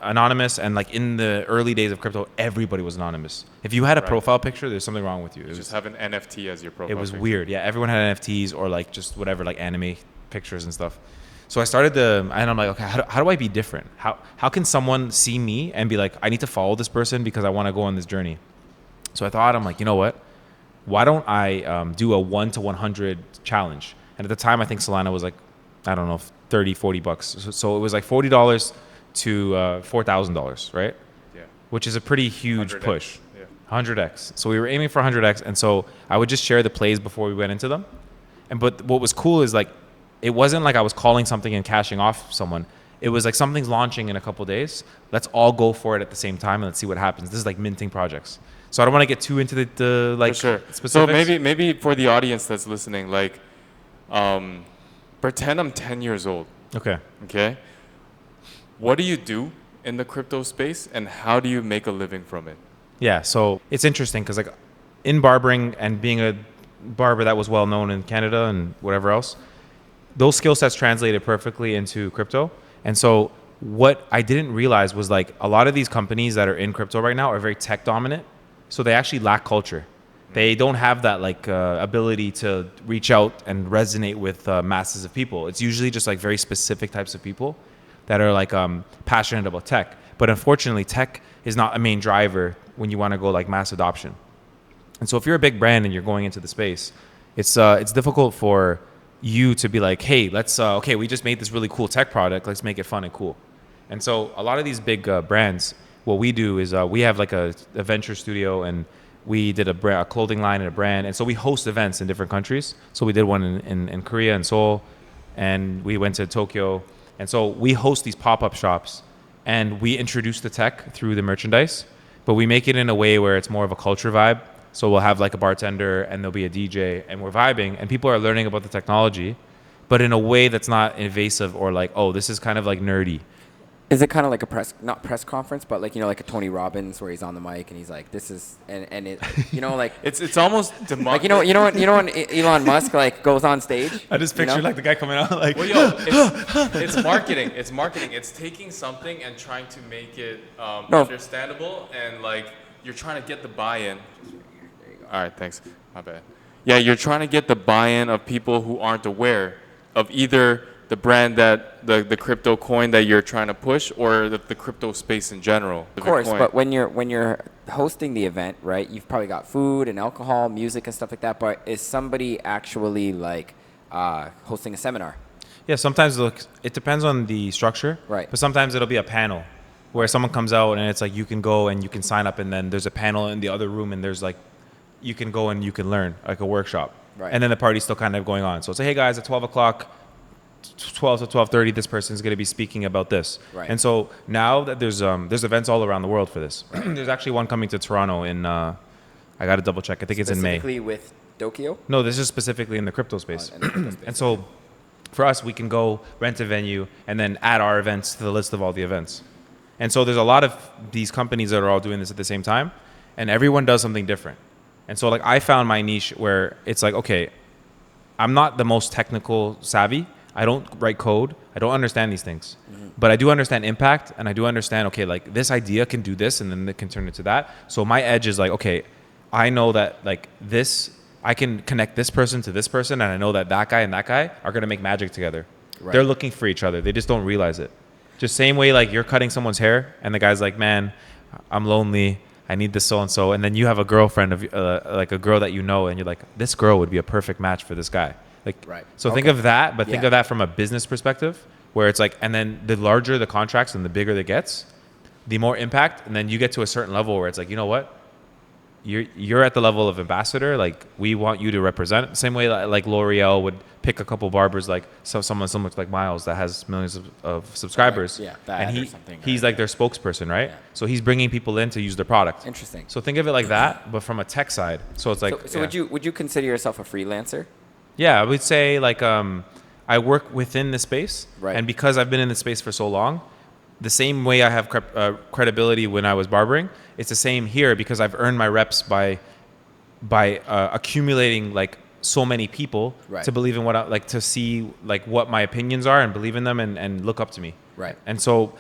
anonymous, and like in the early days of crypto, everybody was anonymous. If you had a Right. profile picture, there's something wrong with you. It Just was, have an NFT as your profile it was picture. weird. Yeah, everyone had NFTs or like just whatever, like anime pictures and stuff. So I started and I'm like, okay, how do I be different? How can someone see me and be like, I need to follow this person because I want to go on this journey? So I thought, I'm like, you know what? Why don't I do a 1 to 100 challenge? And at the time, I think Solana was like, I don't know, $30-$40. So it was like $40 to $4,000, right? Yeah. Which is a pretty huge 100x, push. yeah. 100x. So we were aiming for 100x, and so I would just share the plays before we went into them. But what was cool is like, it wasn't like I was calling something and cashing off someone. It was like something's launching in a couple days. Let's all go for it at the same time and let's see what happens. This is like minting projects. So I don't want to get too into the like For sure. specifics. So maybe for the audience that's listening, like, pretend I'm 10 years old. Okay. Okay. What do you do in the crypto space, and how do you make a living from it? Yeah, so it's interesting because like in barbering and being a barber that was well known in Canada and whatever else, those skill sets translated perfectly into crypto. And so what I didn't realize was like a lot of these companies that are in crypto right now are very tech dominant, so they actually lack culture. They don't have that like ability to reach out and resonate with masses of people. It's usually just like very specific types of people that are like passionate about tech. But unfortunately, tech is not a main driver when you want to go like mass adoption. And so if you're a big brand and you're going into the space, it's difficult for you to be like, hey, let's okay, we just made this really cool tech product. Let's make it fun and cool. And so a lot of these big brands, what we do is we have like a venture studio, and we did a clothing line and a brand. And so we host events in different countries. So we did one in Korea and Seoul, and we went to Tokyo. And so we host these pop-up shops, and we introduce the tech through the merchandise, but we make it in a way where it's more of a culture vibe. So we'll have like a bartender, and there'll be a DJ, and we're vibing, and people are learning about the technology, but in a way that's not invasive or like, oh, this is kind of like nerdy. Is it kind of like a not press conference, but like, like a Tony Robbins where he's on the mic and he's like, this is, and it, like it's almost like, you know when Elon Musk like goes on stage? I just picture like the guy coming out like, well, yo, it's marketing. It's marketing. It's taking something and trying to make it understandable, and like you're trying to get the buy-in. All right, thanks. My bad. Yeah, you're trying to get the buy-in of people who aren't aware of either the brand that the crypto coin that you're trying to push, or the crypto space in general. Of course, but when you're hosting the event, right? You've probably got food and alcohol, music and stuff like that. But is somebody actually like hosting a seminar? Yeah, sometimes it depends on the structure. Right. But sometimes it'll be a panel where someone comes out and it's like you can go and you can sign up, and then there's a panel in the other room, and there's like you can go and you can learn, like a workshop. Right. And then the party's still kind of going on. So it's like, hey guys, at 12 o'clock, 12 to 12:30, this person's going to be speaking about this. Right. And so now that there's events all around the world for this. There's actually one coming to Toronto in I got to double check. I think it's in May. Specifically with Tokyo? No, this is specifically in the crypto space. And so for us, we can go rent a venue and then add our events to the list of all the events. And so there's a lot of these companies that are all doing this at the same time, and everyone does something different. And so like I found my niche where it's like, okay, I'm not the most technical savvy. I don't write code. I don't understand these things. Mm-hmm. But I do understand impact, and I do understand, okay, like this idea can do this, and then it can turn into that. So my edge is like, okay, I know that like this, I can connect this person to this person, and I know that that guy and that guy are going to make magic together. Right. They're looking for each other. They just don't realize it. Just same way like you're cutting someone's hair, and the guy's like, man, I'm lonely. I need this so-and-so. And then you have a girlfriend, of like a girl that you know, and you're like, this girl would be a perfect match for this guy. Like, right. So think of that, but think of that from a business perspective, where it's like, and then the larger the contracts and the bigger it gets, the more impact. And then you get to a certain level where it's like, you know what? You're at the level of ambassador. Like, we want you to represent. Same way like L'Oreal would pick a couple barbers, like someone similar to like Miles that has millions of subscribers. Right. Yeah, and he's like their spokesperson, right? Yeah. So he's bringing people in to use their product. Interesting. So think of it like that, but from a tech side. So it's like. So would you consider yourself a freelancer? Yeah, I would say like I work within the space, right. And because I've been in the space for so long, the same way I have credibility when I was barbering, it's the same here because I've earned my reps by accumulating like so many people to believe in what to see like what my opinions are and believe in them and look up to me. Right. And so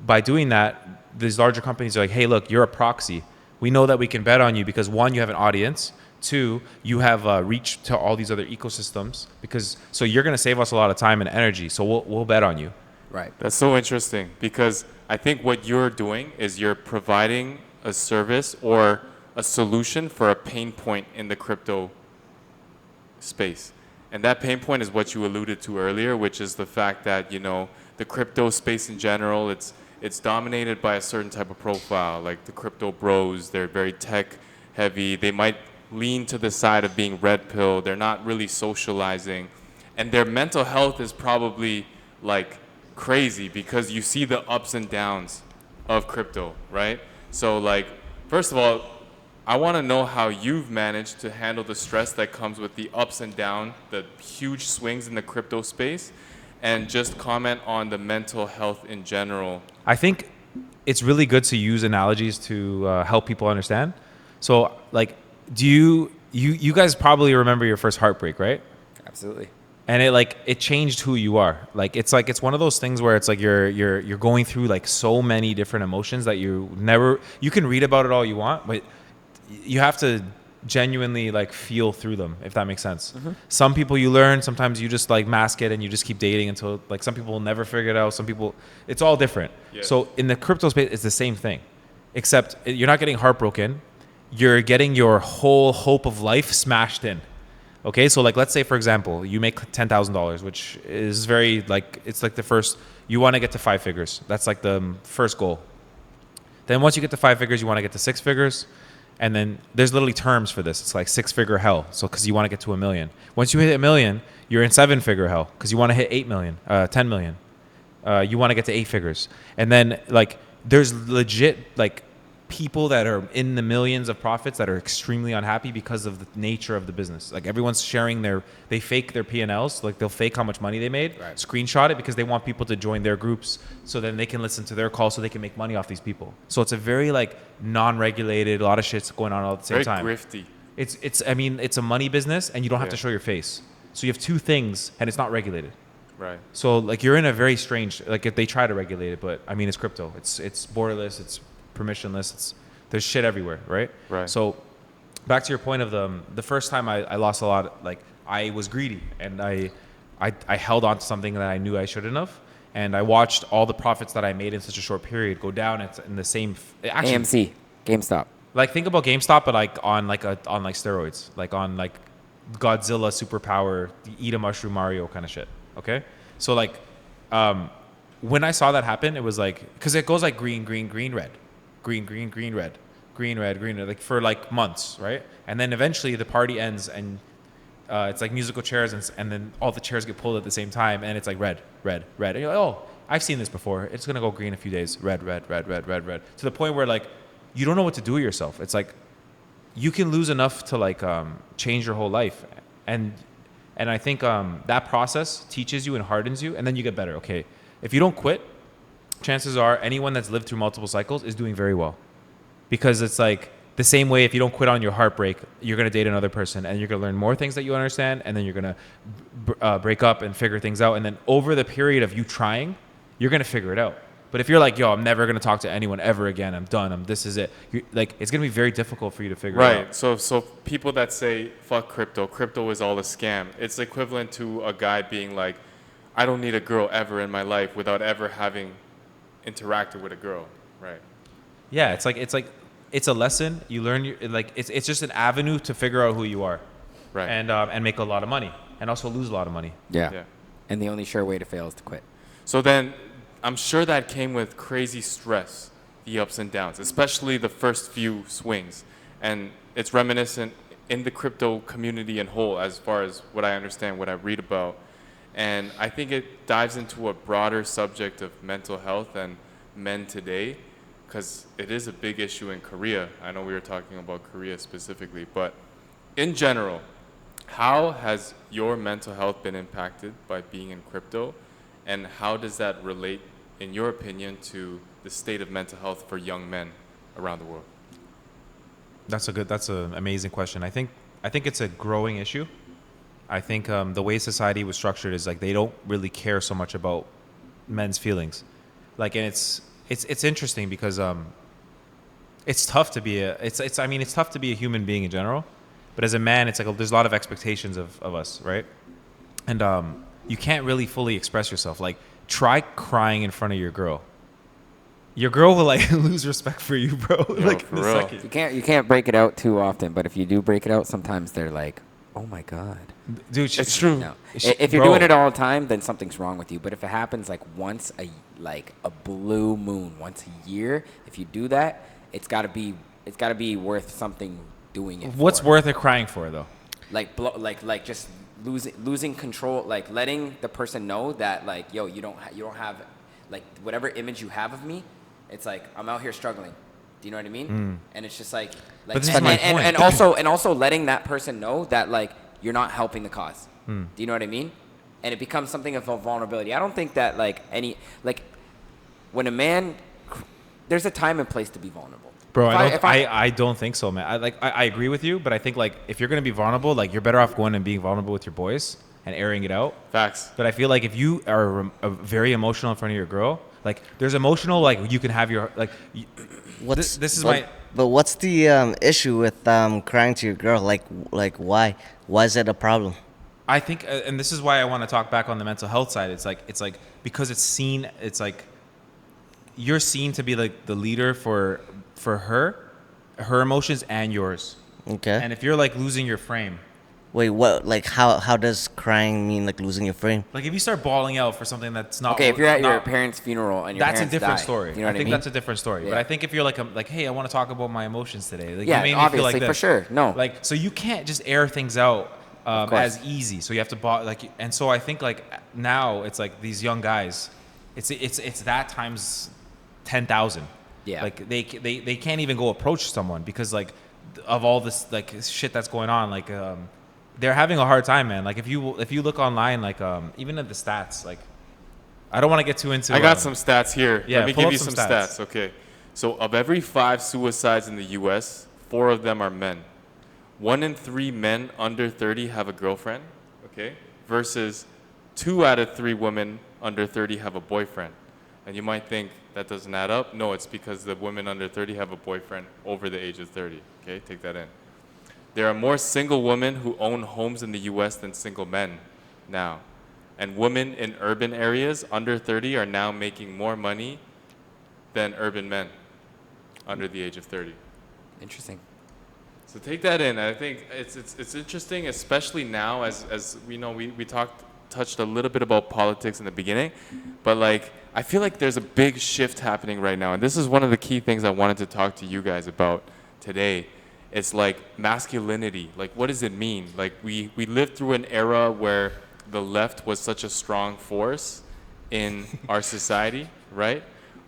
by doing that, these larger companies are like, hey, look, you're a proxy. We know that we can bet on you because one, you have an audience. Two, you have reach to all these other ecosystems so you're going to save us a lot of time and energy. So we'll bet on you. Right. That's so interesting because I think what you're doing is you're providing a service or a solution for a pain point in the crypto space. And that pain point is what you alluded to earlier, which is the fact that, the crypto space in general, it's dominated by a certain type of profile, like the crypto bros. They're very tech heavy. They might lean to the side of being red pill. They're not really socializing. And their mental health is probably like crazy because you see the ups and downs of crypto, right? So like, first of all, I want to know how you've managed to handle the stress that comes with the ups and downs, the huge swings in the crypto space, and just comment on the mental health in general. I think it's really good to use analogies to help people understand. So like, do you guys probably remember your first heartbreak, right? Absolutely. and it changed who you are. Like it's one of those things where it's like you're going through like so many different emotions that you can read about it all you want, but you have to genuinely like feel through them, if that makes sense. Some people you learn, sometimes you just like mask it and you just keep dating until like some people will never figure it out. Some people, it's all different. Yeah. So in the crypto space, it's the same thing, except you're not getting heartbroken. You're getting your whole hope of life smashed in. Okay, so like let's say for example, you make $10,000, which is very like it's like the first. You want to get to 5 figures. That's like the first goal. Then once you get to 5 figures, you want to get to 6 figures, and then there's literally terms for this. It's like 6-figure hell. So because you want to get to $1 million. Once you hit $1 million, you're in 7-figure hell because you want to hit 8 million, 10 million. You want to get to 8 figures, and then like there's legit like people that are in the millions of profits that are extremely unhappy because of the nature of the business. Like everyone's sharing they fake their P&Ls, like they'll fake how much money they made, screenshot it because they want people to join their groups so then they can listen to their calls so they can make money off these people. So it's a very like non-regulated, a lot of shit's going on all at the same time. Very grifty. It's a money business and you don't have to show your face. So you have two things and it's not regulated. Right. So like you're in a very strange, like if they try to regulate it, but I mean it's crypto. It's borderless, it's permissionless, there's shit everywhere, right? Right. So back to your point of the first time I lost a lot, like I was greedy and I held on to something that I knew I shouldn't have, and I watched all the profits that I made in such a short period go down in the same actually, AMC, GameStop. like think about GameStop, but like on steroids, like on like Godzilla superpower, eat a mushroom Mario kind of shit. Okay, so like when I saw that happen, it was like because it goes like green, green, green, red. Green, green, green, red, green, red, green, red, like for like months, right? And then eventually the party ends and it's like musical chairs and then all the chairs get pulled at the same time and it's like red, red, red. And you're like, oh, I've seen this before. It's going to go green a few days. Red, red, red, red, red, red. To the point where like you don't know what to do with yourself. It's like you can lose enough to like change your whole life. And I think that process teaches you and hardens you and then you get better. Okay, if you don't quit, chances are anyone that's lived through multiple cycles is doing very well, because it's like the same way if you don't quit on your heartbreak, you're going to date another person and you're going to learn more things that you understand, and then you're going to break up and figure things out, and then over the period of you trying, you're going to figure it out. But if you're like, yo, I'm never going to talk to anyone ever again, I'm done, this is it, like it's going to be very difficult for you to figure it out. Right. So people that say fuck crypto is all a scam, it's equivalent to a guy being like, I don't need a girl ever in my life without ever having interacted with a girl, right? Yeah, it's a lesson you learn. It's just an avenue to figure out who you are, Right. And make a lot of money and also lose a lot of money. Yeah. And the only sure way to fail is to quit. So then I'm sure that came with crazy stress, the ups and downs, especially the first few swings. And it's reminiscent in the crypto community in whole, as far as what I understand, what I read about. And I think it dives into a broader subject of mental health and men today, because it is a big issue in Korea. I know we were talking about Korea specifically, but in general, how has your mental health been impacted by being in crypto? And how does that relate, in your opinion, to the state of mental health for young men around the world? That's an amazing question. I think it's a growing issue. I think the way society was structured is like they don't really care so much about men's feelings. Like, and it's interesting because it's tough to be it's tough to be a human being in general. But as a man, it's like there's a lot of expectations of us, right? And you can't really fully express yourself. Like, try crying in front of your girl. Your girl will like lose respect for you, bro. Yo, like for in a real. second. You can't break it out too often, but if you do break it out, sometimes they're like, oh my god. Dude, It's true. No. If you're bro. doing it all the time, then something's wrong with you. But if it happens like once a blue moon, once a year, if you do that, it's gotta be worth something doing it. What's for. worth it crying for though? Like just losing control, like letting the person know that like, yo, you don't have like whatever image you have of me. It's like I'm out here struggling. Do you know what I mean? And it's just like But this is my point. and also letting that person know that like you're not helping the cause. Do you know what I mean? And it becomes something of a vulnerability. I don't think that when a man, there's a time and place to be vulnerable. Bro, I don't think so, man. I agree with you, but I think like if you're gonna be vulnerable, like you're better off going and being vulnerable with your boys and airing it out. Facts. But I feel like if you are very emotional in front of your girl, like there's emotional, like you can have your like. This is my. But what's the issue with crying to your girl? Like why? Why is it a problem? I think, and this is why I want to talk back on the mental health side. It's like because it's seen. It's like you're seen to be like the leader for her emotions and yours. Okay. And if you're like losing your frame, Wait, what? Like how does crying mean like losing your frame? like if you start bawling out for something that's not Okay, if you're at your not- parents' funeral and your that's a parents different die, story. You know I what think I mean? that's a different story. But Yeah. I think if you're like, hey, I want to talk about my emotions today. Like, Yeah, you made me feel like obviously, this. for sure. No. Like, so you can't just air things out course. as easy. So you have to like, and so I think like now it's like these young guys, it's that times 10,000. Yeah. Like they can't even go approach someone because like of all this like shit that's going on. Like they're having a hard time, man. Like if you look online, like even at the stats, like I don't want to get too into. I got some stats here. Yeah, Let me pull give up you some some stats. stats. Okay. So of every 5 suicides in the U.S., 4 of them are men. 1 in 3 men under 30 have a girlfriend. Okay. Versus 2 out of 3 women under 30 have a boyfriend. And you might think that doesn't add up. No, it's because the women under 30 have a boyfriend over the age of 30. Okay, take that in. There are more single women who own homes in the U.S. than single men now. And women in urban areas under 30 are now making more money than urban men under the age of 30. Interesting. So take that in. I think it's interesting, especially now as we know we touched a little bit about politics in the beginning, but like I feel like there's a big shift happening right now, and this is one of the key things I wanted to talk to you guys about today. It's like masculinity. Like what does it mean? Like we lived through an era where the left was such a strong force in our society, right?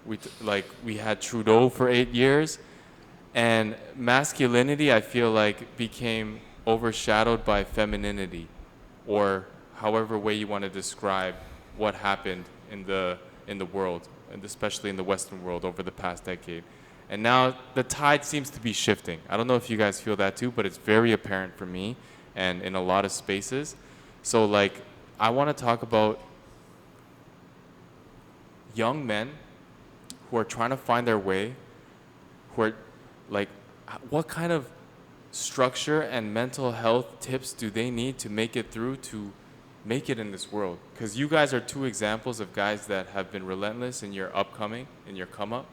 We had Trudeau for 8 years. And masculinity, I feel like, became overshadowed by femininity, or however way you want to describe what happened in the world, and especially in the Western world over the past decade. And now the tide seems to be shifting. I don't know if you guys feel that too, but it's very apparent for me and in a lot of spaces. So like, I want to talk about young men who are trying to find their way, who are like, what kind of structure and mental health tips do they need to make it through, to make it in this world? Because you guys are 2 examples of guys that have been relentless in your come up,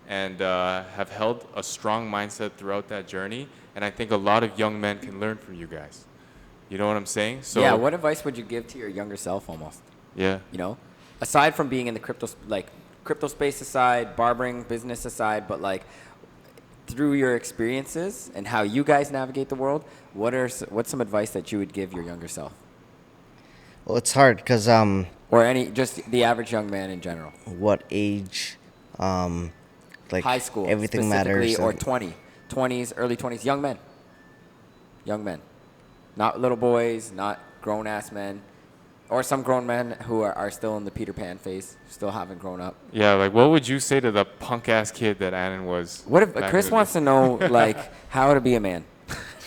and have held a strong mindset throughout that journey. And I think a lot of young men can learn from you guys. You know what I'm saying? So Yeah, what advice would you give to your younger self almost? Yeah. You know? Aside from being in the crypto space aside, barbering business aside, but like through your experiences and how you guys navigate the world, what's some advice that you would give your younger self? Well, it's hard because Or just the average young man in general. what age, like High school, everything specifically, matters. or and- 20s, early 20s, young men. Young men. Not little boys, not grown-ass men. Or some grown men who are still in the Peter Pan phase, still haven't grown up. Yeah, like what would you say to the punk ass kid that Annan was? What if back in Chris the wants day? to know, like, how to be a man?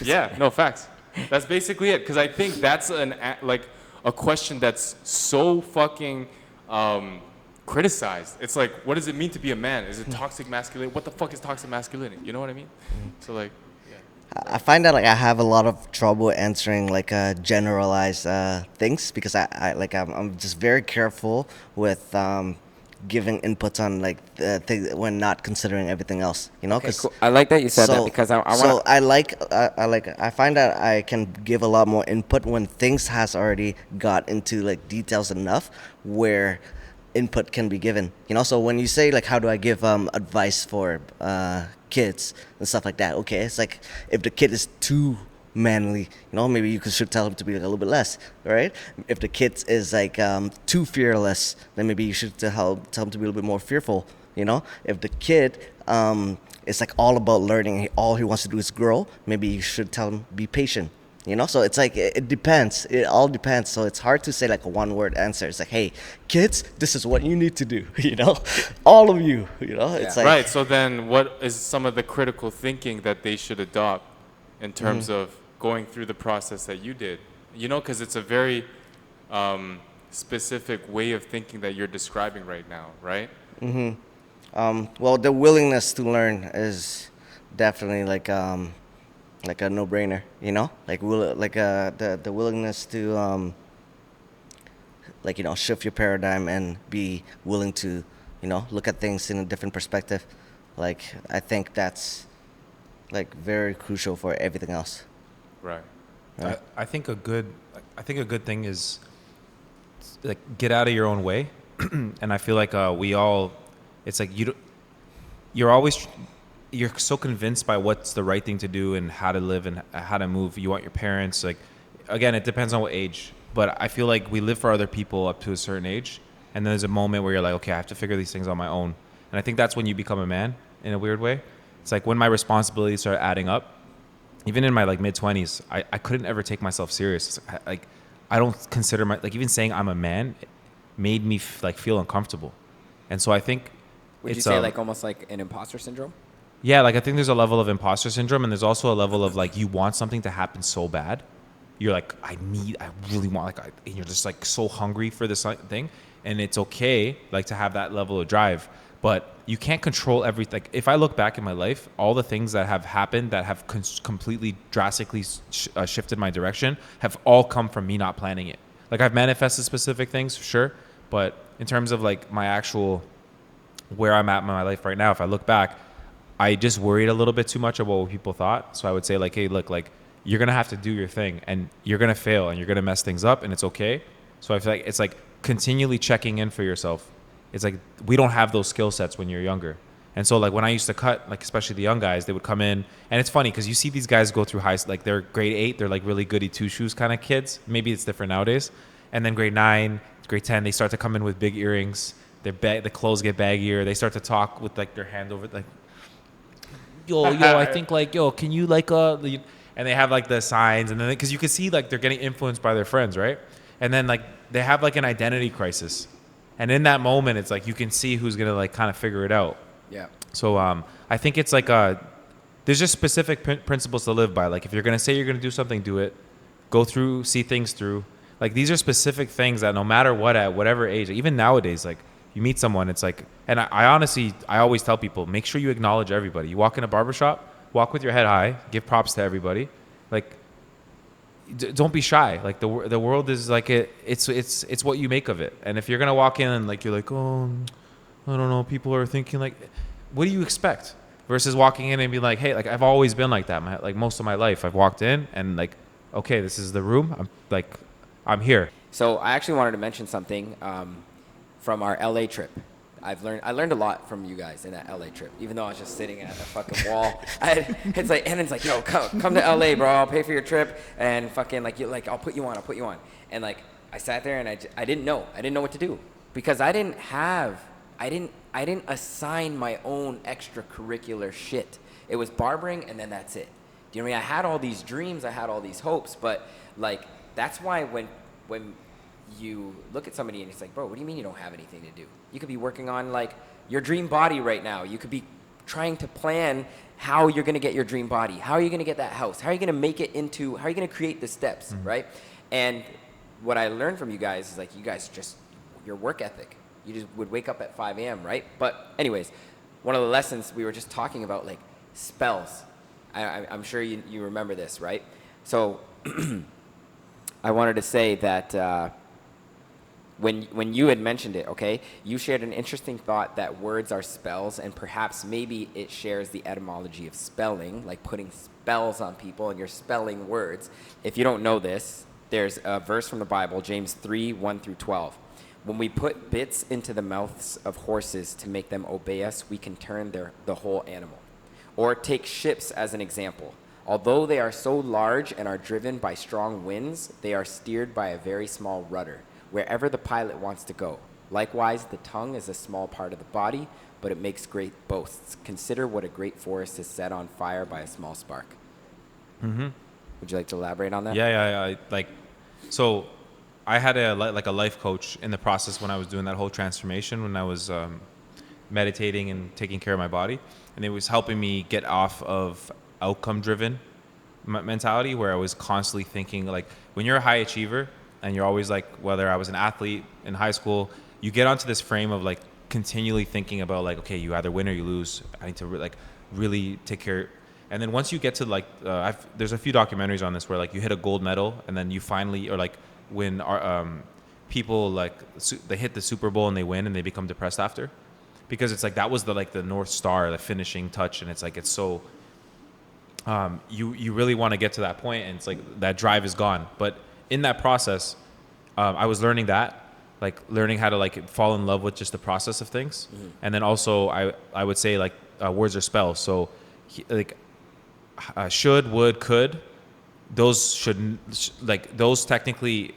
Yeah, no, facts. That's basically it. Because I think that's a question that's so fucking criticized. It's like, what does it mean to be a man? Is it toxic masculinity? What the fuck is toxic masculinity? You know what I mean? So like, I find that like I have a lot of trouble answering like generalized things because I'm just very careful with giving inputs on like things when not considering everything else. You know, Okay, cool. I like that you said that because I want. So I find that I can give a lot more input when things has already got into like details enough where input can be given. You know, so when you say like how do I give advice for kids and stuff like that, okay, it's like if the kid is too manly, you know, maybe you should tell him to be like a little bit less, right? If the kid is like too fearless, then maybe you should tell him to be a little bit more fearful, you know. If the kid is like all about learning, all he wants to do is grow, maybe you should tell him be patient. You know, so it's like it depends. It all depends. So it's hard to say like a one-word answer. It's like, hey, kids, this is what you need to do. You know, all of you. You know, it's like right. So then, what is some of the critical thinking that they should adopt in terms of going through the process that you did? You know, because it's a very specific way of thinking that you're describing right now, right? Well, the willingness to learn is definitely like a no-brainer, you know, the willingness to like, you know, shift your paradigm and be willing to, you know, look at things in a different perspective. Like, I think that's like very crucial for everything else. Right. Right. I think a good thing is like get out of your own way, and I feel like we all, it's like you're so convinced by what's the right thing to do and how to live and how to move. You want your parents, like, again, it depends on what age, but I feel like we live for other people up to a certain age, and then there's a moment where you're like, okay, I have to figure these things on my own, and I think that's when you become a man in a weird way. It's like when my responsibilities start adding up. Even in my like mid-20s, I couldn't ever take myself serious. Like I don't consider like even saying I'm a man made me like feel uncomfortable. And so I think Would you say like almost like an imposter syndrome? yeah, like I think there's a level of imposter syndrome, and there's also a level of like you want something to happen so bad. You're like, I really want, like, and you're just like so hungry for this thing, and it's okay like to have that level of drive, but you can't control everything. Like, if I look back in my life, all the things that have happened that have completely drastically shifted my direction have all come from me not planning it. Like I've manifested specific things, sure, but in terms of like my actual where I'm at in my life right now, if I look back, I just worried a little bit too much about what people thought. So I would say like, hey, look, like you're gonna have to do your thing, and you're gonna fail, and you're gonna mess things up, and it's okay. So I feel like it's like continually checking in for yourself. It's like we don't have those skill sets when you're younger. And so like when I used to cut, like especially the young guys, they would come in, and it's funny because you see these guys go through like they're grade 8, they're like really goody two shoes kind of kids. Maybe it's different nowadays. And then grade 9, grade 10, they start to come in with big earrings. The clothes get baggier. They start to talk with like their hand over like, yo, I think like, yo, can you like and they have like the signs, and then because you can see like they're getting influenced by their friends, right? And then like they have like an identity crisis. And in that moment, it's like you can see who's gonna like kind of figure it out. Yeah. So I think it's like there's just specific principles to live by. Like if you're gonna say you're gonna do something, do it. Go through, see things through. Like these are specific things that no matter what, at whatever age, even nowadays, like you meet someone, it's like, and I honestly, I always tell people, make sure you acknowledge everybody. You walk in a barbershop, walk with your head high, give props to everybody. Like don't be shy. Like the world is like it's what you make of it. And if you're gonna walk in and like you're like, oh, I don't know, people are thinking like, what do you expect? Versus walking in and being like, hey, like I've always been like that. Like most of my life, I've walked in and like, okay, this is the room. I'm here. So I actually wanted to mention something from our LA trip. I learned a lot from you guys in that LA trip, even though I was just sitting at the fucking wall. It's like, yo, come to LA, bro. I'll pay for your trip, and fucking I'll put you on. And like I sat there and I didn't know what to do because I didn't assign my own extracurricular shit. It was barbering, and then that's it. Do you know what I mean? I had all these dreams, I had all these hopes, but like that's why when you look at somebody and it's like, bro, what do you mean you don't have anything to do? You could be working on like your dream body right now. You could be trying to plan how you're going to get your dream body. How are you going to get that house? How are you going to make it into, how are you going to create the steps, right? And what I learned from you guys is like, you guys just, your work ethic, you just would wake up at 5 a.m., right? But anyways, one of the lessons we were just talking about, like spells. I'm sure you remember this, right? So I wanted to say that when you had mentioned it, okay, you shared an interesting thought that words are spells, and perhaps maybe it shares the etymology of spelling, like putting spells on people and you're spelling words. If you don't know this, there's a verse from the Bible, James 3:1-12. When we put bits into the mouths of horses to make them obey us, we can turn the whole animal. Or take ships as an example. Although they are so large and are driven by strong winds, they are steered by a very small rudder, wherever the pilot wants to go. Likewise, the tongue is a small part of the body, but it makes great boasts. Consider what a great forest is set on fire by a small spark. Mm-hmm. Would you like to elaborate on that? Yeah. So I had a life coach in the process when I was doing that whole transformation, when I was meditating and taking care of my body. And it was helping me get off of outcome-driven mentality, where I was constantly thinking, like, when you're a high achiever, and you're always like, whether I was an athlete in high school, you get onto this frame of like continually thinking about like, okay, you either win or you lose. I need to like really take care. And then once you get to like, there's a few documentaries on this where like you hit a gold medal and then you finally, or like when people like they hit the Super Bowl and they win and they become depressed after, because it's like that was the North Star, the finishing touch, and it's like it's so you really want to get to that point, and it's like that drive is gone. But in that process, I was learning learning how to like fall in love with just the process of things, and then also I would say like words are spells. So should, would, could, those should like those technically.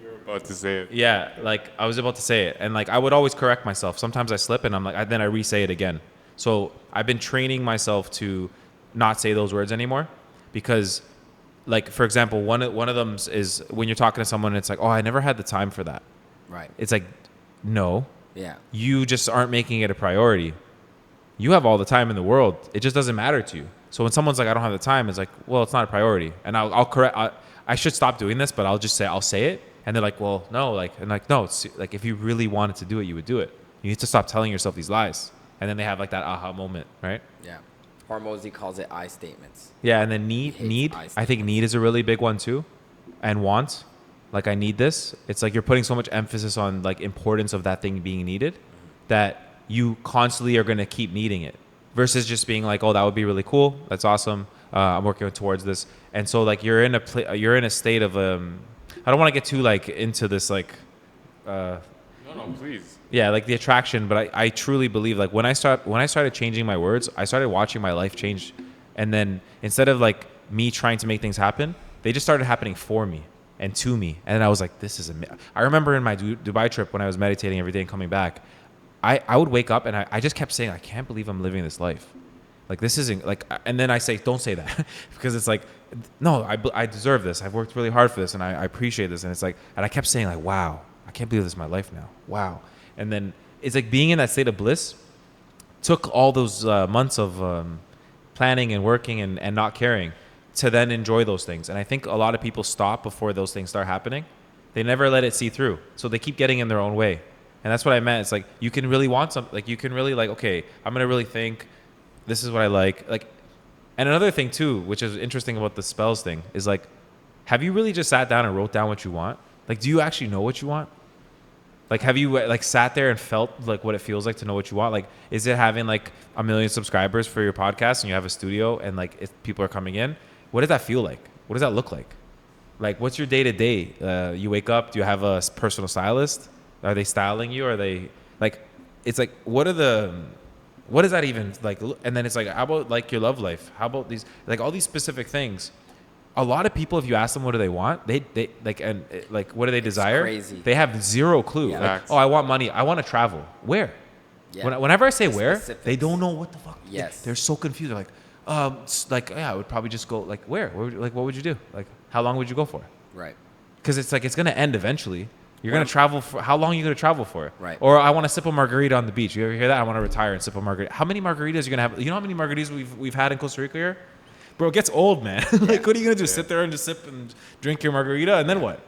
You're about to say it. Yeah, like I was about to say it, and like I would always correct myself. Sometimes I slip, and I'm like, then I re-say it again. So I've been training myself to not say those words anymore, because, like for example, one of them is when you're talking to someone, it's like, oh, I never had the time for that. Right. It's like, no, Yeah. you just aren't making it a priority. You have all the time in the world. It just doesn't matter to you. So when someone's like, I don't have the time, it's like, well, it's not a priority. And I'll correct. I should stop doing this, but I'll say it. And they're like, well, no, no, it's like if you really wanted to do it, you would do it. You need to stop telling yourself these lies. And then they have like that aha moment, right? Yeah. Hormozy calls it I statements. Yeah, and then need. I think need is a really big one too, and want. Like I need this. It's like you're putting so much emphasis on like importance of that thing being needed, that you constantly are gonna keep needing it, versus just being like, oh, that would be really cool. That's awesome. I'm working towards this, and so like you're in a state of I don't want to get too like into this like. No, please. Yeah, like the attraction, but I truly believe like when I started changing my words, I started watching my life change, and then instead of like me trying to make things happen, they just started happening for me and to me, and then I was like, this is I remember in my Dubai trip when I was meditating every day and coming back, I would wake up and I just kept saying, I can't believe I'm living this life, like this isn't like, and then I say, don't say that because it's like, no, I deserve this. I've worked really hard for this, and I appreciate this, and it's like, and I kept saying like, wow, I can't believe this is my life now. Wow. And then it's like being in that state of bliss took all those months of planning and working and not caring to then enjoy those things. And I think a lot of people stop before those things start happening. They never let it see through. So they keep getting in their own way. And that's what I meant. It's like you can really want something. Like you can really like, okay, I'm going to really think this is what I like. Like, and another thing too, which is interesting about the spells thing, is like, have you really just sat down and wrote down what you want? Like, do you actually know what you want? Like, have you like sat there and felt like what it feels like to know what you want? Like, is it having like 1 million subscribers for your podcast and you have a studio and like if people are coming in? What does that feel like? What does that look like? Like, what's your day to day? You wake up, do you have a personal stylist? Are they styling you? Are they like, it's like, what is that even like? And then it's like, how about like your love life? How about these, like all these specific things? A lot of people, if you ask them what do they want, they like, and like, what do they desire? Crazy. They have zero clue. Yeah. Like, oh, I want money. I want to travel. Where? Yeah. Whenever I say where, Specifics. they don't know what the fuck. Yes. They're so confused. They're like, yeah, I would probably just go like, where? Like, what would you do? Like, how long would you go for? Right. Because it's like, it's going to end eventually. You're going to travel for, how long are you going to travel for? Right. Or I want to sip a margarita on the beach. You ever hear that? I want to retire and sip a margarita. How many margaritas are you going to have? You know how many margaritas we've had in Costa Rica here? Bro, it gets old, man. Like, what are you going to do? Sit there and just sip and drink your margarita? And then what?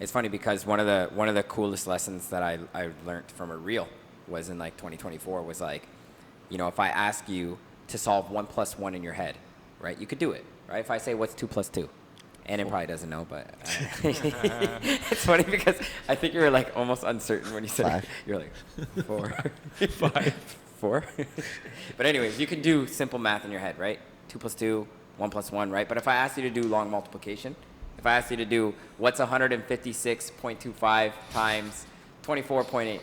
It's funny because one of the coolest lessons that I learned from a reel was in like 2024 was like, you know, if I ask you to solve 1 + 1 in your head, right? You could do it, right? If I say what's 2 + 2, and it probably doesn't know, but it's funny because I think you were like almost uncertain when you said 5. it. You're like 4, 5. 4. But anyways, you can do simple math in your head, right? 2 + 2, 1 + 1, right? But if I asked you to do long multiplication, if I asked you to do what's 156.25 times 24.8?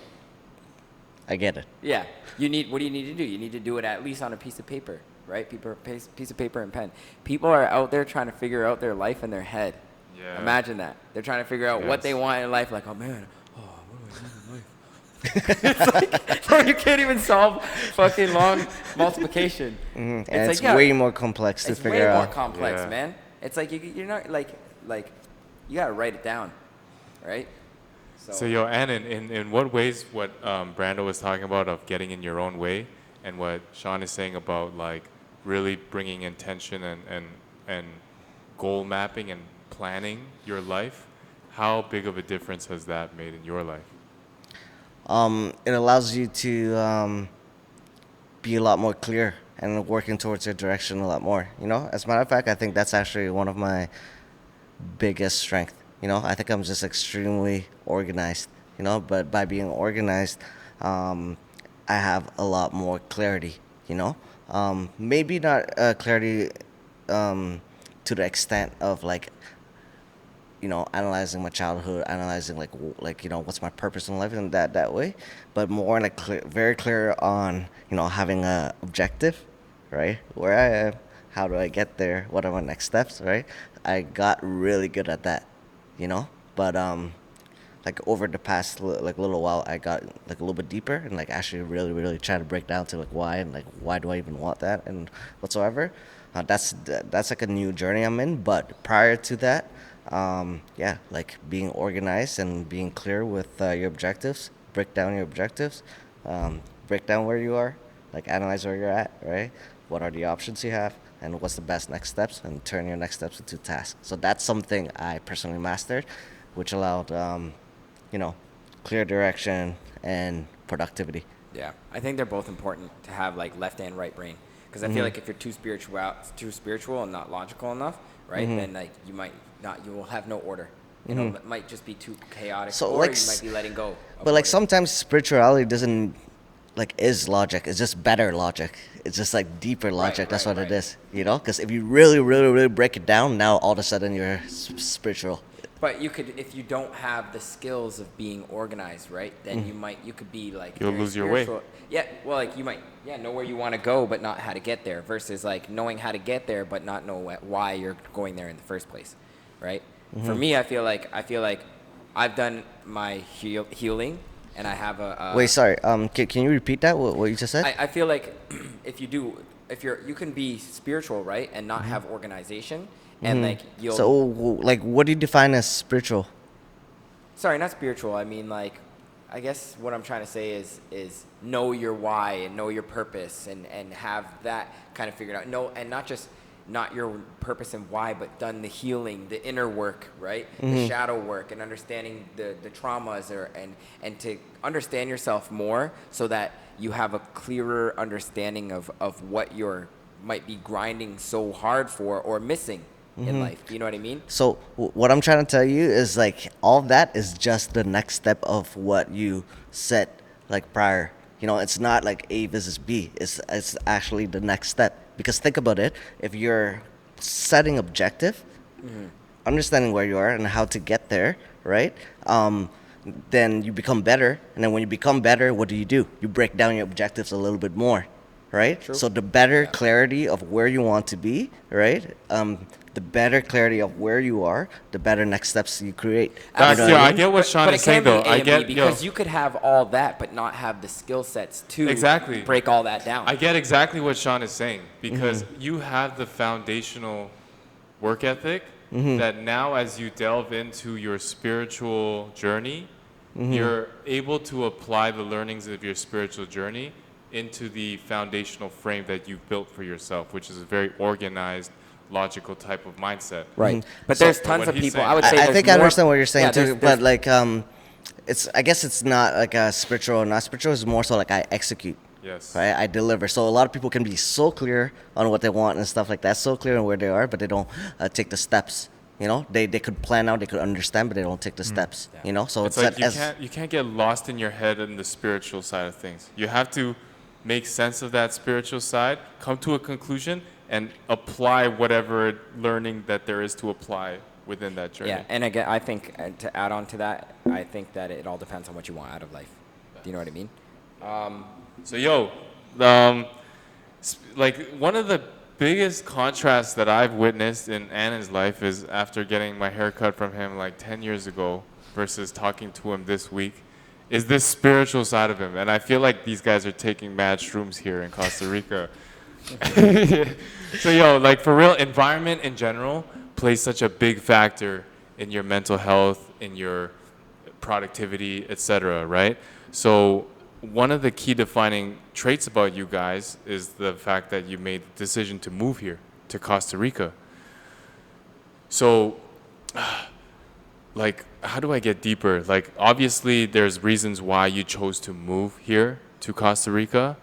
I get it. Yeah. What do you need to do? You need to do it at least on a piece of paper, right? Piece of paper and pen. People are out there trying to figure out their life in their head. Yeah. Imagine that. They're trying to figure out what they want in life. Like, oh man, what do I want in life? It's like, bro, you can't even solve fucking long multiplication. And It's it's like, way more complex to It's figure way more out. complex, Yeah. man. It's like you're not like you gotta write it down, right? So yo, and in what ways what Brando was talking about of getting in your own way, and what Sean is saying about like really bringing intention and goal mapping and planning your life, how big of a difference has that made in your life? It allows you to be a lot more clear and working towards your direction a lot more. You know, as a matter of fact, I think that's actually one of my biggest strength. You know, I think I'm just extremely organized. You know, but by being organized, I have a lot more clarity. You know, maybe not clarity to the extent of like, you know, analyzing my childhood, analyzing like you know what's my purpose in life in that way, but more like very clear on, you know, having a objective, right? Where I am, how do I get there? What are my next steps, right? I got really good at that, you know, but like over the past like little while, I got like a little bit deeper and like actually really try to break down to like why and like why do I even want that and whatsoever. That's like a new journey I'm in. But prior to that, yeah, like being organized and being clear with your objectives, break down your objectives, break down where you are, like analyze where you're at, right? What are the options you have, and what's the best next steps, and turn your next steps into tasks. So that's something I personally mastered, which allowed, you know, clear direction and productivity. Yeah, I think they're both important to have like left and right brain, because I feel like if you're too spiritual and not logical enough, right? Then like you will have no order. You know, it might just be too chaotic, So, or like, you might be letting go. Of But like order. sometimes spirituality doesn't like is logic. It's just better logic. It's just like deeper logic. That's right, what it right. is. You know, because if you really break it down, now all of a sudden you're spiritual. But you could, if you don't have the skills of being organized, right? Then you could be like You'll very lose your way. spiritual. Yeah, well, like you might, know where you want to go, but not how to get there. Versus like knowing how to get there, but not know why you're going there in the first place, right? For me, I feel like I've done my healing, and I have a. Wait, sorry. Can you repeat that? What you just said? I feel like you can be spiritual, right, and not have organization, and like you'll. So, like, what do you define as spiritual? Sorry, not spiritual. I mean, like, I guess what I'm trying to say is know your why and know your purpose and have that kind of figured out. No, and not your purpose and why, but done the healing, the inner work, right? The shadow work and understanding the traumas and to understand yourself more so that you have a clearer understanding of what you're might be grinding so hard for or missing in life. You know what I mean? So, what I'm trying to tell you is like all that is just the next step of what you said like prior. You know, it's not like A versus B. It's actually the next step. Because think about it, if you're setting objective, understanding where you are and how to get there, right? Then you become better, and then when you become better, what do? You break down your objectives a little bit more, right? True. So the better clarity of where you want to be, right? The better clarity of where you are, the better next steps you create. Guys, You know what I mean? get what Sean but is it saying can though. be A I and B get because you could have all that but not have the skill sets to Exactly. break all that down. I get exactly what Sean is saying because you have the foundational work ethic that now as you delve into your spiritual journey, you're able to apply the learnings of your spiritual journey into the foundational frame that you've built for yourself, which is a very organized, logical type of mindset. Right. But So, there's but tons what of he's people. saying- I would say I there's think I more- understand what you're saying yeah, too, there's- but like I guess it's not like a spiritual or not spiritual. It's more so like I execute. Yes. Right, I deliver. So a lot of people can be so clear on what they want and stuff like that, so clear on where they are, but they don't take the steps. You know, they could plan out, they could understand, but they don't take the steps. You know, so It's it's like that you can't get lost in your head in the spiritual side of things. You have to make sense of that spiritual side, come to a conclusion, and apply whatever learning that there is to apply within that journey. Yeah, and again, I think to add on to that, I think that it all depends on what you want out of life. Do you know what I mean? So like one of the biggest contrasts that I've witnessed in Annan's life is after getting my hair cut from him like 10 years ago versus talking to him this week is this spiritual side of him. And I feel like these guys are taking mad shrooms here in Costa Rica. So like for real, environment in general plays such a big factor in your mental health, in your productivity, etc., right? So one of the key defining traits about you guys is the fact that you made the decision to move here to Costa Rica. So like, how do I get deeper? Like, obviously, there's reasons why you chose to move here to Costa Rica,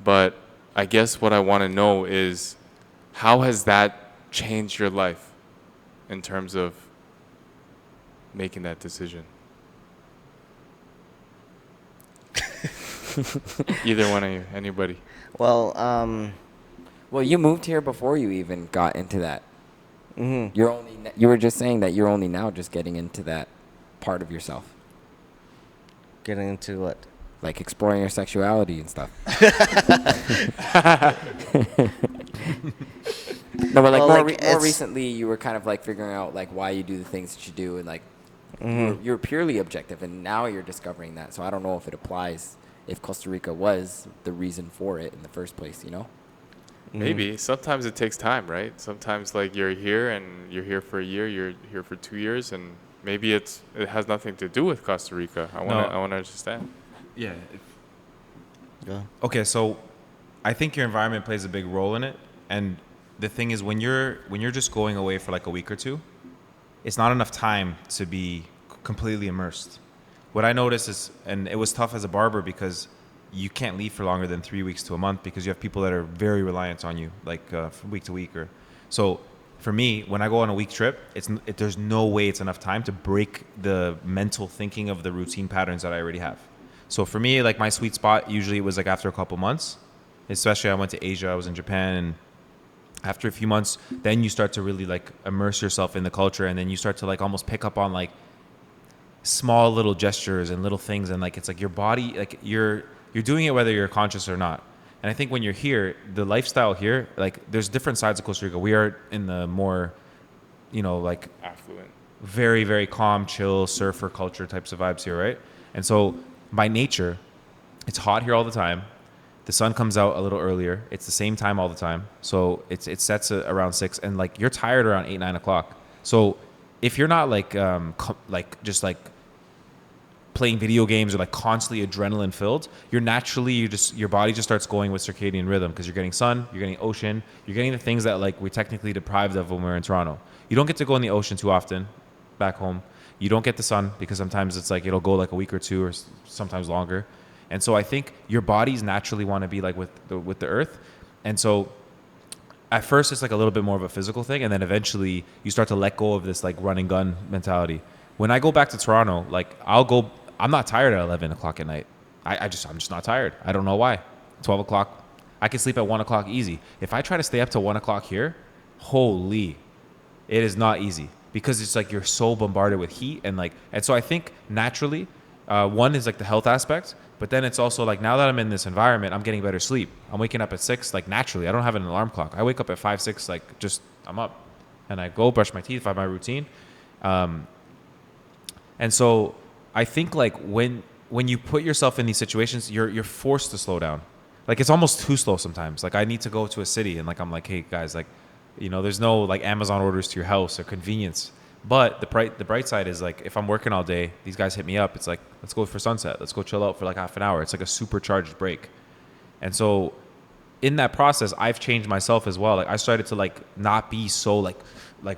but I guess what I want to know is how has that changed your life in terms of making that decision? Either one of you, anybody. Well, Well, you moved here before you even got into that. mhm. You were just saying that you're only now just getting into that part of yourself, Getting into what? like exploring your sexuality and stuff. No, but like Well, more like, more it's- recently, you were kind of like figuring out like why you do the things that you do, and like Mm-hmm. you're purely objective, and now you're discovering that. So I don't know if it applies if Costa Rica was the reason for it in the first place. You know? Maybe. Sometimes it takes time, right? Sometimes like you're here and you're here for a year, you're here for 2 years, and maybe it has nothing to do with Costa Rica. I want to understand. Yeah. Go. Okay, so I think your environment plays a big role in it, and the thing is when you're just going away for like a week or two, it's not enough time to be completely immersed. What I noticed is, and it was tough as a barber because you can't leave for longer than 3 weeks to a month because you have people that are very reliant on you, like from week to week. Or so for me, when I go on a week trip, there's no way it's enough time to break the mental thinking of the routine patterns that I already have. So for me, like my sweet spot usually it was like after a couple months, especially I went to Asia, I was in Japan, and after a few months, then you start to really like immerse yourself in the culture, and then you start to like almost pick up on like small little gestures and little things, and like it's like your body, like you're doing it whether you're conscious or not. And I think when you're here, the lifestyle here, like there's different sides of Costa Rica. We are in the more, like Affluent. very, very calm, chill, surfer culture types of vibes here, right? And so by nature, it's hot here all the time. The sun comes out a little earlier. It's the same time all the time. So it sets around 6, and like you're tired around 8, 9 o'clock. So if you're not like just like playing video games or like constantly adrenaline filled, your body just starts going with circadian rhythm because you're getting sun, you're getting ocean, you're getting the things that like we're technically deprived of when we're in Toronto. You don't get to go in the ocean too often back home. You don't get the sun because sometimes it's like it'll go like a week or two or sometimes longer. And so I think your bodies naturally want to be like with the earth. And so at first it's like a little bit more of a physical thing, and then eventually you start to let go of this like run and gun mentality. When I go back to Toronto, like I'm not tired at 11 o'clock at night. I'm just not tired. I don't know why. 12 o'clock, I can sleep at 1 o'clock easy. If I try to stay up till 1 o'clock here, holy, it is not easy because it's like you're so bombarded with heat and so I think naturally, one is like the health aspect, but then it's also like now that I'm in this environment, I'm getting better sleep. I'm waking up at 6, like naturally. I don't have an alarm clock. I wake up at 5, 6, like just I'm up, and I go brush my teeth. I have my routine, and so I think like when you put yourself in these situations, you're forced to slow down. Like it's almost too slow sometimes. Like I need to go to a city, and like I'm like, hey guys, like there's no like Amazon orders to your house or convenience. But the bright side is like if I'm working all day, these guys hit me up. It's like, let's go for sunset. Let's go chill out for like half an hour. It's like a supercharged break. And so in that process, I've changed myself as well. Like I started to like not be so like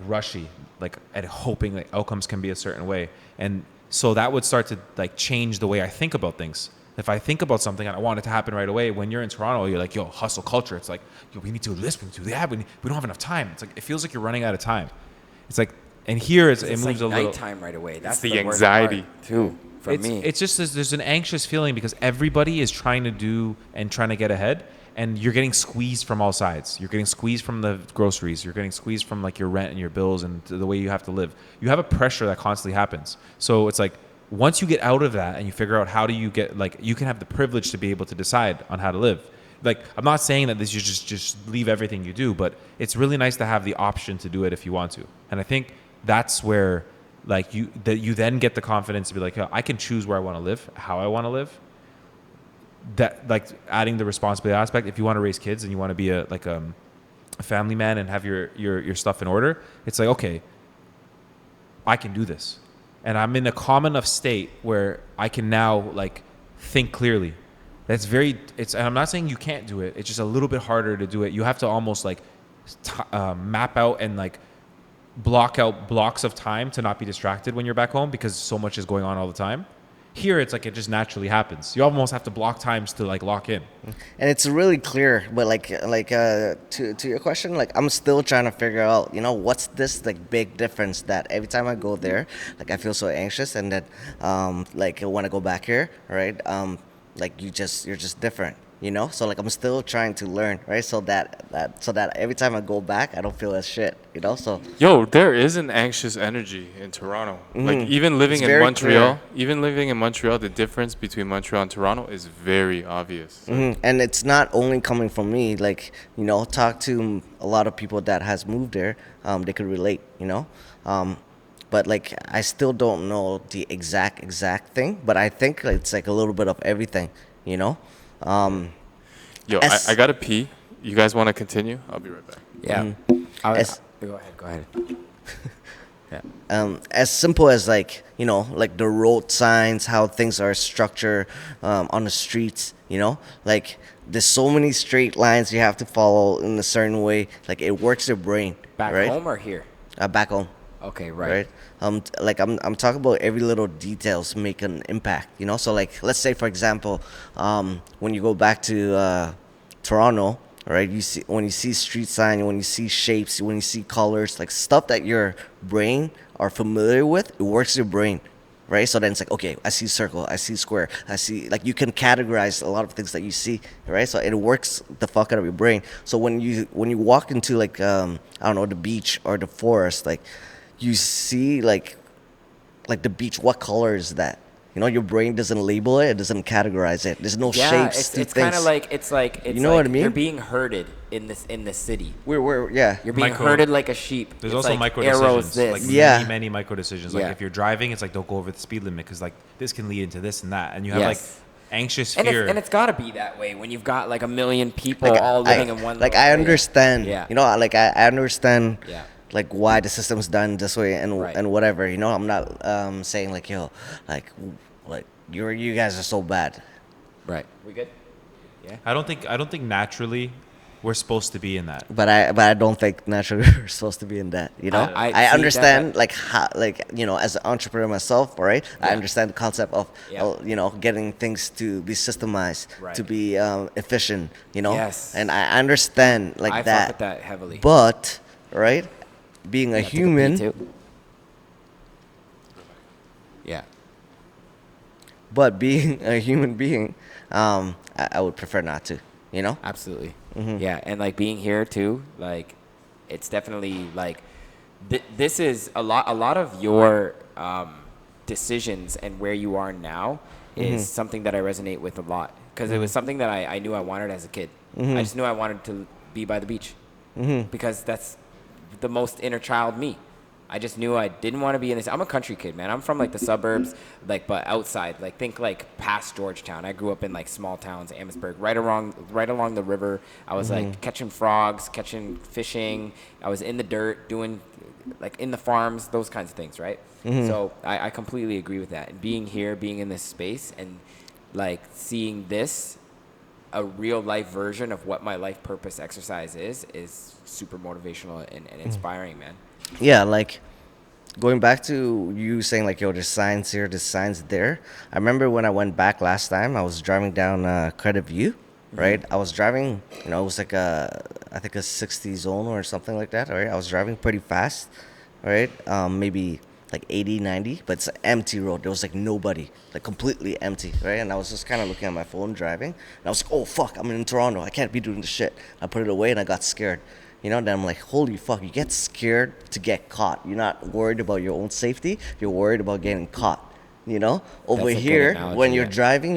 rushy, like and hoping like outcomes can be a certain way. And so that would start to like change the way I think about things. If I think about something and I want it to happen right away, when you're in Toronto, you're like, yo, hustle culture. It's like, yo, we need to do this, we need to do that. We don't have enough time. It's like, it feels like you're running out of time. It's like, and here it moves like a little. nighttime right away. That's the worst anxiety. part, too, for me. It's just there's an anxious feeling because everybody is trying to do and trying to get ahead, and you're getting squeezed from all sides. You're getting squeezed from the groceries. You're getting squeezed from like your rent and your bills and the way you have to live. You have a pressure that constantly happens. So it's like once you get out of that and you figure out how do you get like you can have the privilege to be able to decide on how to live. Like I'm not saying that this you just leave everything you do, but it's really nice to have the option to do it if you want to. And I think that's where like you then get the confidence to be like, oh, I can choose where I want to live, how I want to live. That like adding the responsibility aspect. If you want to raise kids and you want to be a family man and have your stuff in order, it's like, okay, I can do this. And I'm in a calm enough state where I can now like think clearly. And I'm not saying you can't do it. It's just a little bit harder to do it. You have to almost like map out and like block out blocks of time to not be distracted when you're back home because so much is going on all the time. Here, it's like it just naturally happens. You almost have to block times to like lock in. And it's really clear, but to your question, like I'm still trying to figure out, what's this like big difference that every time I go there, like I feel so anxious, and that like when I go back here, right, like you're just different. So like I'm still trying to learn, right, so that every time I go back I don't feel as shit, so Yo, there is an anxious energy in Toronto. Like even living It's in very Montreal, clear. the difference between Montreal and Toronto is very obvious. And it's not only coming from me, like talk to a lot of people that has moved there, they could relate, but like I still don't know the exact thing, but I think it's like a little bit of everything, Yo, As- I gotta pee. You guys want to continue? I'll be right back. Yeah. As- Go ahead. As simple as like like the road signs, how things are structured on the streets, like there's so many straight lines you have to follow in a certain way, like it works your brain. Back right? home or here? Back home. Okay, right. Like I'm talking about every little details make an impact, so like let's say for example, when you go back to Toronto, right, when you see street sign, when you see shapes, when you see colors, like stuff that your brain are familiar with, it works your brain, right? So then it's like, okay, I see circle, I see square, I see, like you can categorize a lot of things that you see, right? So it works the fuck out of your brain. So when you walk into like I don't know, the beach or the forest, like you see like the beach, what color is that? Your brain doesn't label it, it doesn't categorize it. There's no shapes to it's things. kind of like it's You know what I mean? You're being herded in the city. We're You're being Micro- herded like a sheep. There's It's also like micro arrows decisions, this. like Yeah. many micro decisions. Like Yeah. if you're driving, it's like don't go over the speed limit because like this can lead into this and that, and you have like Yes. anxious And fear. it's got to be that way when you've got like a million people like all living in one. like little I area. understand. Yeah. Like I understand. Yeah. Like why the system's done this way and Right. and whatever. I'm not saying like like you guys are so bad. Right. We good? Yeah. I don't think naturally we're supposed to be in that. But I don't think naturally we're supposed to be in that. I I see understand that. like how, like as an entrepreneur myself, right? I Yeah. understand the concept of Yeah. getting things to be systemized, Right. to be efficient, Yes. And I understand like I that. fuck with that heavily. But right, being a Yeah, take pee, human, too. Yeah. but being a human being, I would prefer not to. Absolutely. Mm-hmm. Yeah, and like being here too, like it's definitely like this is a lot of your decisions and where you are now Mm-hmm. is something that I resonate with a lot because it was something that I knew I wanted as a kid. Mm-hmm. I just knew I wanted to be by the beach because that's the most inner child me. I just knew I didn't want to be in this. I'm a country kid, man. I'm from like the suburbs, like but outside, like think like past Georgetown. I grew up in like small towns, Amherstburg, right along the river. I was like catching frogs, catching fishing. I was in the dirt, doing like in the farms, those kinds of things, right? So I completely agree with that. And being here, being in this space, and like seeing this, a real life version of what my life purpose exercise is super motivational and inspiring, man. Yeah, like going back to you saying like, yo, there's signs here, there's signs there. I remember when I went back last time, I was driving down Credit View, right? I was driving, it was like I think a 60 zone or something like that, right? I was driving pretty fast, right? Maybe like 80, 90, but it's an empty road. There was like nobody, like completely empty, right? And I was just kind of looking at my phone driving, and I was like, oh fuck, I'm in Toronto. I can't be doing this shit. I put it away and I got scared. Then I'm like, holy fuck, you get scared to get caught. You're not worried about your own safety. You're worried about getting caught. Over That's a good here, analogy, when you're yeah. driving,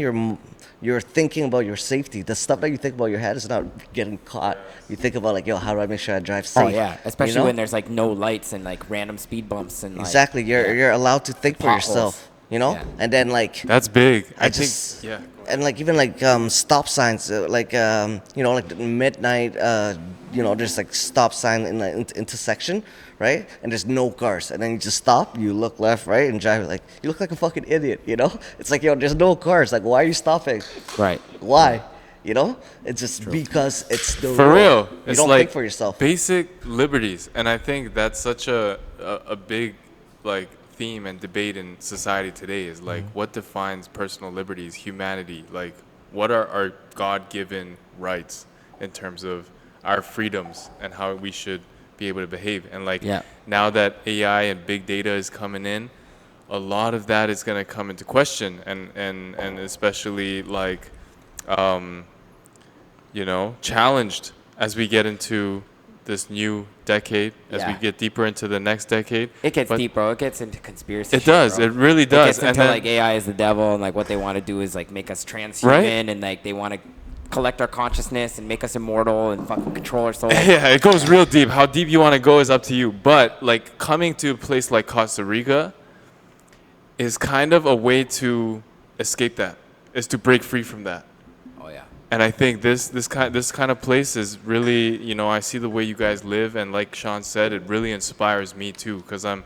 you're thinking about your safety. The stuff that you think about your head is not getting caught. You think about like, yo, how do I make sure I drive safe? Oh yeah, especially You know? when there's like no lights and like random speed bumps and like, Exactly. You're allowed to think for Potholes. yourself. Yeah. And then like That's big. I think, just yeah. and like even like stop signs like like the midnight there's like stop sign in the intersection, right? And there's no cars, and then you just stop, you look left, right, and drive. Like you look like a fucking idiot. It's like, yo, there's no cars. Like, why are you stopping? Right. Why? You know, it's just because it's the For rule. real, You it's don't like think for yourself. basic liberties, and I think that's such a big like theme and debate in society today. Is like what defines personal liberties, humanity? Like what are our God-given rights in terms of our freedoms and how we should be able to behave? And like Yeah. now that AI and big data is coming in, a lot of that is going to come into question, and especially like you know, challenged as we get into this new decade, as we Yeah. get deeper into the next decade. It gets But deep, bro. It gets into conspiracy. It shit, does. bro. It really It does. gets And into then, like AI is the devil, and like what they want to do is like make us transhuman, Right? and like they want to collect our consciousness and make us immortal and fucking control our souls. yeah, it goes real deep. How deep you want to go is up to you. But like coming to a place like Costa Rica is kind of a way to escape that, is to break free from that. Oh yeah. And I think this kind of place is really, you know, I see the way you guys live, and like Sean said, it really inspires me too. Because I'm,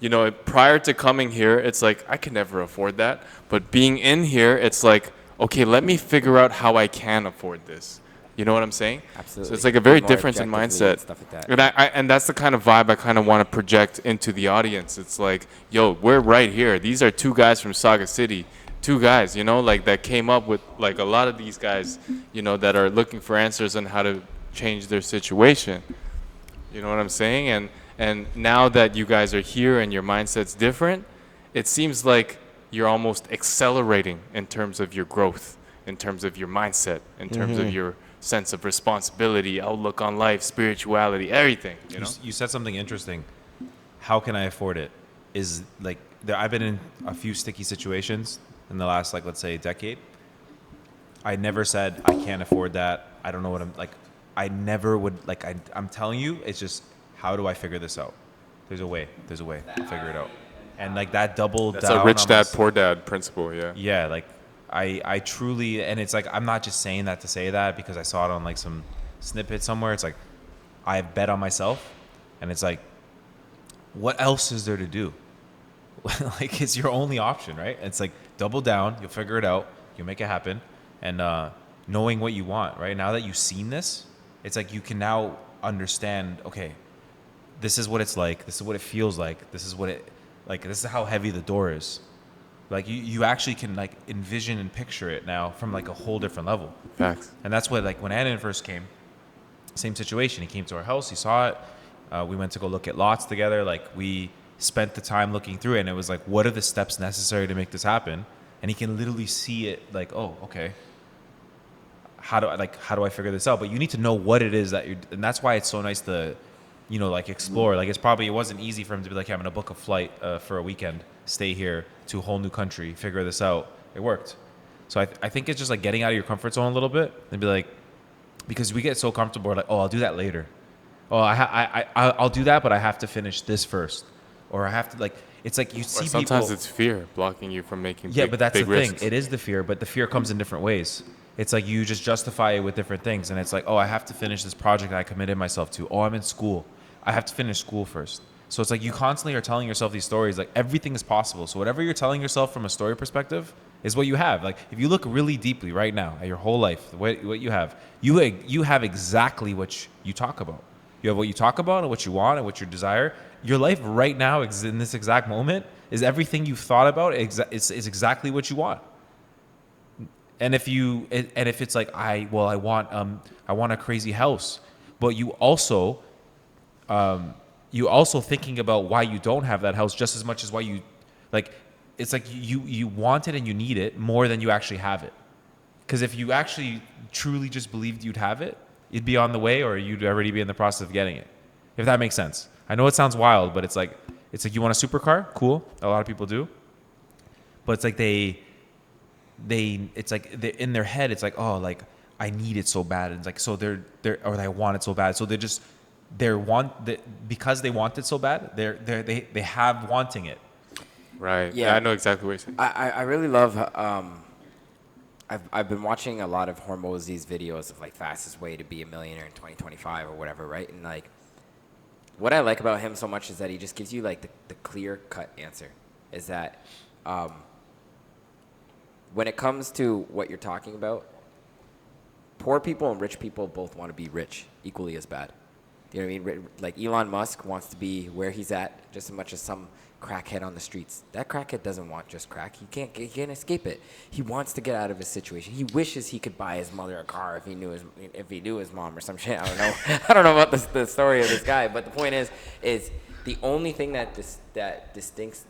you know, prior to coming here, it's like I could never afford that. But being in here, it's like, okay, let me figure out how I can afford this. You know what I'm saying? Absolutely. So it's like a very More difference in objectively mindset. and stuff like that. And and that's the kind of vibe I kind of want to project into the audience. It's like, yo, we're right here. These are two guys from Saga City. Two guys, you know, like that came up with like a lot of these guys, you know, that are looking for answers on how to change their situation. You know what I'm saying? And now that you guys are here and your mindset's different, it seems like you're almost accelerating in terms of your growth, in terms of your mindset, in terms of your sense of responsibility, outlook on life, spirituality, everything, you know? You said something interesting. How can I afford it? Is like I've been in a few sticky situations in the last, like, let's say, decade. I never said I can't afford that. I don't know what I'm like. I never would like. I'm telling you, it's just how do I figure this out? There's a way. There's a way to figure it out. And like that double That's down. a rich on dad, my- poor dad principle, yeah. Yeah, like I truly, and it's like I'm not just saying that to say that because I saw it on like some snippet somewhere. It's like I bet on myself, and it's like, what else is there to do? Like it's your only option, right? It's like double down. You'll figure it out. You'll make it happen, and knowing what you want, right? Now that you've seen this, it's like you can now understand. Okay, this is what it's like. This is what it feels like. This is what it like. This is how heavy the door is. Like you actually can like envision and picture it now from like a whole different level. Facts. And that's what, like, when Annan first came, same situation. He came to our house, he saw it. We went to go look at lots together. Like, we spent the time looking through it, and it was like, what are the steps necessary to make this happen? And he can literally see it, like, oh, okay. How do I figure this out? But you need to know what it is that you're, and that's why it's so nice to, you know, like explore. Like it wasn't easy for him to be like, I'm gonna book a flight for a weekend, stay here to a whole new country, figure this out. It worked. So I think it's just like getting out of your comfort zone a little bit and be like, because we get so comfortable, we're like, oh, I'll do that later. Oh, I'll do that, but I have to finish this first, or I have to like. It's like you see Or sometimes people. it's fear blocking you from making Yeah, big, but that's big the risks. thing. It is the fear, but the fear comes in different ways. It's like you just justify it with different things, and it's like, oh, I have to finish this project I committed myself to. Oh, I'm in school. I have to finish school first. So it's like you constantly are telling yourself these stories, like everything is possible. So whatever you're telling yourself from a story perspective is what you have. Like if you look really deeply right now at your whole life, what you have exactly what you talk about. You have what you talk about and what you want and what you desire. Your life right now, in this exact moment, is everything you've thought about. Is exactly what you want. And if it's like I want a crazy house, but you also thinking about why you don't have that house just as much as why you like. It's like you want it and you need it more than you actually have it. Because if you actually truly just believed you'd have it, you'd be on the way, or you'd already be in the process of getting it. If that makes sense. I know it sounds wild, but it's like you want a supercar, cool. A lot of people do. But it's like it's like in their head, it's like, oh, like I need it so bad. And it's like, so they're or I want it so bad. So because they want it so bad, they have wanting it. Right. Yeah. I know exactly what you're saying. I really love. I've been watching a lot of Hormozy's videos of like fastest way to be a millionaire in 2025 or whatever, right? And like, what I like about him so much is that he just gives you like the clear cut answer. Is that when it comes to what you're talking about, poor people and rich people both want to be rich equally as bad. You know what I mean? Like Elon Musk wants to be where he's at just as much as some crackhead on the streets. That crackhead doesn't want just crack. He can't escape it. He wants to get out of his situation. He wishes he could buy his mother a car if he knew his mom or some shit. I don't know. I don't know about the story of this guy, but the point is the only thing that distincts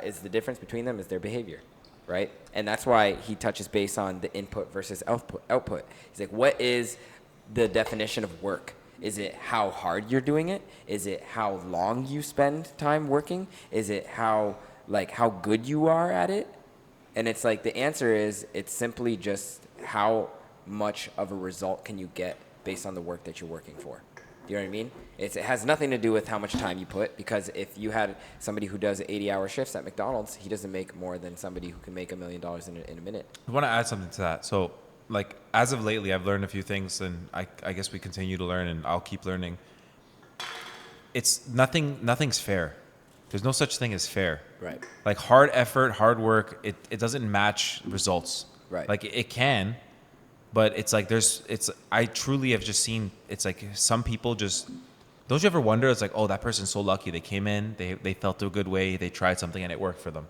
is the difference between them is their behavior, right? And that's why he touches base on the input versus output. He's like, what is the definition of work? Is it how hard you're doing it? Is it how long you spend time working? Is it how good you are at it? And it's like the answer is it's simply just how much of a result can you get based on the work that you're working for. Do you know what I mean? It has nothing to do with how much time you put, because if you had somebody who does 80-hour shifts at McDonald's, he doesn't make more than somebody who can make $1 million in a minute. I want to add something to that. So, like, as of lately, I've learned a few things, and I guess we continue to learn, and I'll keep learning. It's nothing's fair. There's no such thing as fair. Right. Like, hard effort, hard work, it doesn't match results. Right. Like, it can, but it's like I truly have just seen, it's like some people just, don't you ever wonder, it's like, oh, that person's so lucky. They came in, they felt a good way, they tried something, and it worked for them.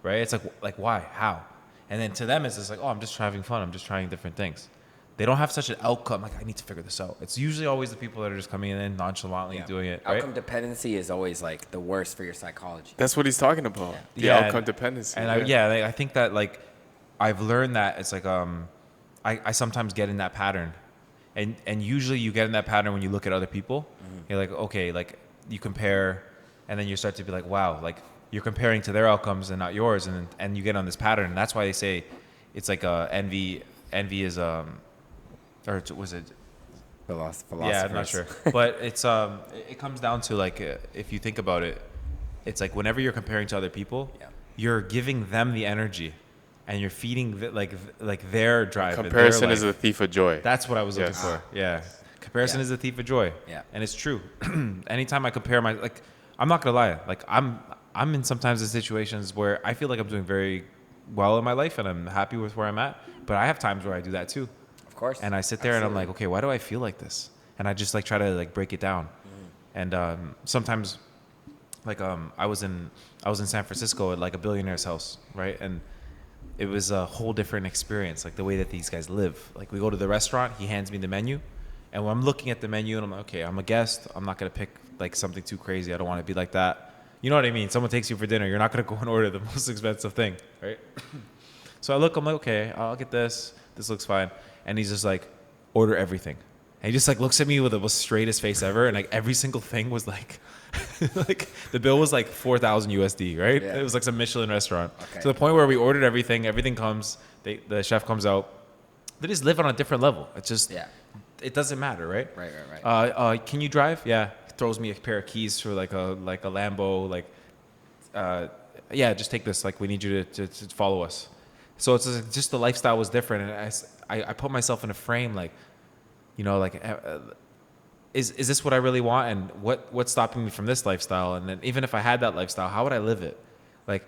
Right? It's like why? How? And then to them, it's just like, oh, I'm just having fun. I'm just trying different things. They don't have such an outcome. Like, I need to figure this out. It's usually always the people that are just coming in nonchalantly doing it. Right? Outcome dependency is always like the worst for your psychology. That's what he's talking about. The Yeah, outcome and- dependency. And I think that, like, I've learned that it's like I sometimes get in that pattern, and usually you get in that pattern when you look at other people. Mm-hmm. You're like, okay, like you compare, and then you start to be like, wow, like you're comparing to their outcomes and not yours, and you get on this pattern. And that's why they say it's like envy is or was it? Philosophers. Yeah, I'm not sure, but it's it comes down to, like, if you think about it, it's like whenever you're comparing to other people, you're giving them the energy, and you're feeding like their drive. Comparison and their is a thief of joy. That's what I was looking Yes. for. Yeah, comparison is a thief of joy. Yeah. And it's true. Anytime I compare I'm not gonna lie, like I'm in sometimes in situations where I feel like I'm doing very well in my life and I'm happy with where I'm at, but I have times where I do that too. Of course. And I sit there and I'm like, okay, why do I feel like this? And I just like try to like break it down. And sometimes, like I was in San Francisco at like a billionaire's house, right? And it was a whole different experience, like the way that these guys live. Like, we go to the restaurant, he hands me the menu, and when I'm looking at the menu and I'm like, okay, I'm a guest, I'm not gonna pick like something too crazy. I don't want to be like that. You know what I mean? Someone takes you for dinner, you're not gonna go and order the most expensive thing, right? So I look, I'm like, okay, I'll get this. This looks fine. And he's just like, order everything. And he just like looks at me with the most straightest face ever, and like every single thing was like, like the bill was like 4,000 USD, right? Yeah. It was like some Michelin restaurant. Okay. To the point where we ordered everything comes, the chef comes out. They just live on a different level. It's just, it doesn't matter, right? Right. Can you drive? Yeah. Throws me a pair of keys for like a Lambo, like, yeah, just take this. Like, we need you to follow us. So it's just the lifestyle was different, and I put myself in a frame, like, you know, like, is this what I really want, and what's stopping me from this lifestyle? And then even if I had that lifestyle, how would I live it? Like,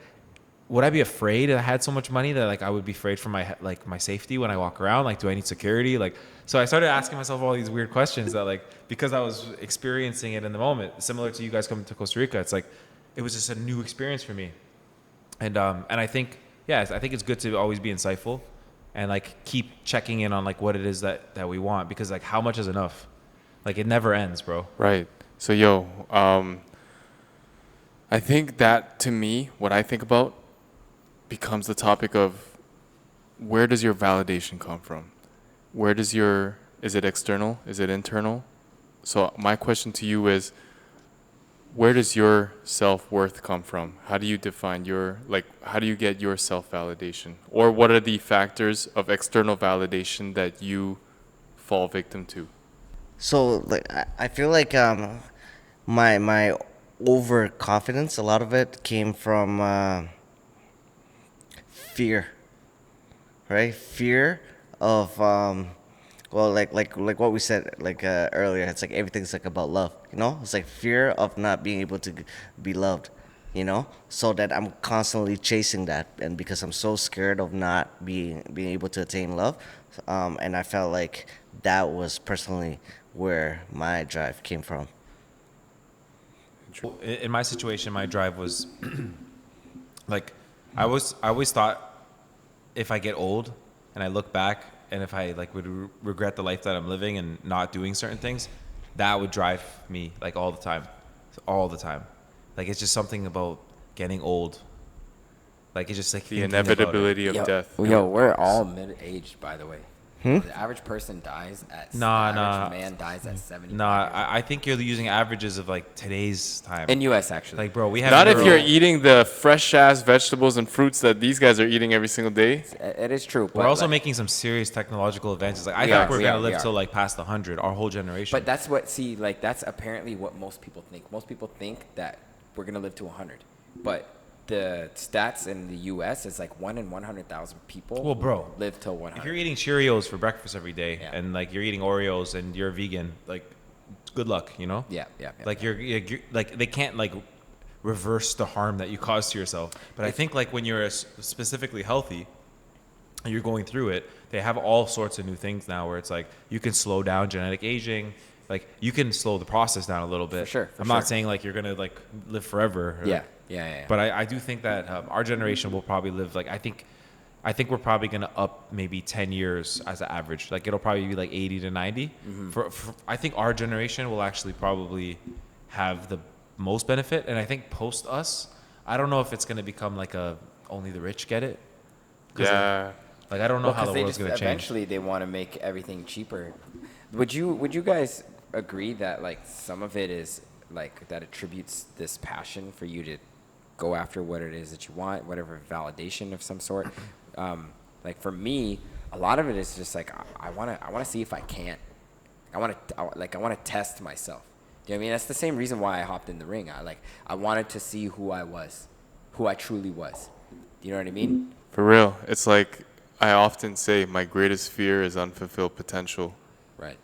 would I be afraid if I had so much money that like I would be afraid for my safety when I walk around? Like, do I need security? Like, so I started asking myself all these weird questions that, like, because I was experiencing it in the moment, similar to you guys coming to Costa Rica, it's like it was just a new experience for me. And I think, I think it's good to always be insightful and like keep checking in on like what it is that we want, because like how much is enough? Like, it never ends, bro. Right. So, I think that, to me, what I think about becomes the topic of, where does your validation come from? Is it external? Is it internal? So my question to you is, where does your self-worth come from? How do you define how do you get your self-validation? Or what are the factors of external validation that you fall victim to? So like I feel like my overconfidence, a lot of it came from fear, right? Fear of well, like what we said earlier. It's like everything's like about love, you know. It's like fear of not being able to be loved, so that I'm constantly chasing that, and because I'm so scared of not being able to attain love, and I felt like that was personally where my drive came from. In my situation, my drive was like I always thought if I get old and I look back and if I like would regret the life that I'm living and not doing certain things, that would drive me like all the time. Like it's just something about getting old. Like it's just like The thinking about it. inevitability of death. We're all mid-aged, by the way. Hmm? The average person dies at. Nah, the average nah. man dies at 70. Nah, I think you're using averages of like today's time. In U.S. actually. Like, bro, we have Not if girl- you're eating the fresh ass vegetables and fruits that these guys are eating every single day. It is true. We're but, also like, making some serious technological advances. Like I We think are, we're we gonna are, we live are. till like past 100, our whole generation. But that's that's apparently what most people think. Most people think that we're gonna live to 100, but the stats in the U.S. is like 1 in 100,000 people. Well, bro, live till 100. if you're eating Cheerios for breakfast every day Yeah. and like you're eating Oreos and you're a vegan, like good luck, yeah. Like you're like they can't like reverse the harm that you cause to yourself. But I think like when you're specifically healthy and you're going through it, they have all sorts of new things now where it's like you can slow down genetic aging. Like you can slow the process down a little bit. For sure, for I'm not sure. saying like you're gonna like live forever. Yeah. But I do think that our generation will probably live like I think we're probably gonna up maybe 10 years as an average. Like it'll probably be like 80 to 90. For I think our generation will actually probably have the most benefit, and I think post us, I don't know if it's gonna become like a only the rich get it. 'Cause, Yeah. Like I don't know how the they world's gonna change. eventually they want to make everything cheaper. Would you guys agree that like some of it is like that attributes this passion for you to go after what it is that you want, whatever validation of some sort? Like for me, a lot of it is just like I want to see if I can. I want to test myself. You know what I mean? That's the same reason why I hopped in the ring. I wanted to see who I was, who I truly was. Do you know what I mean? For real. It's like I often say my greatest fear is unfulfilled potential. Right.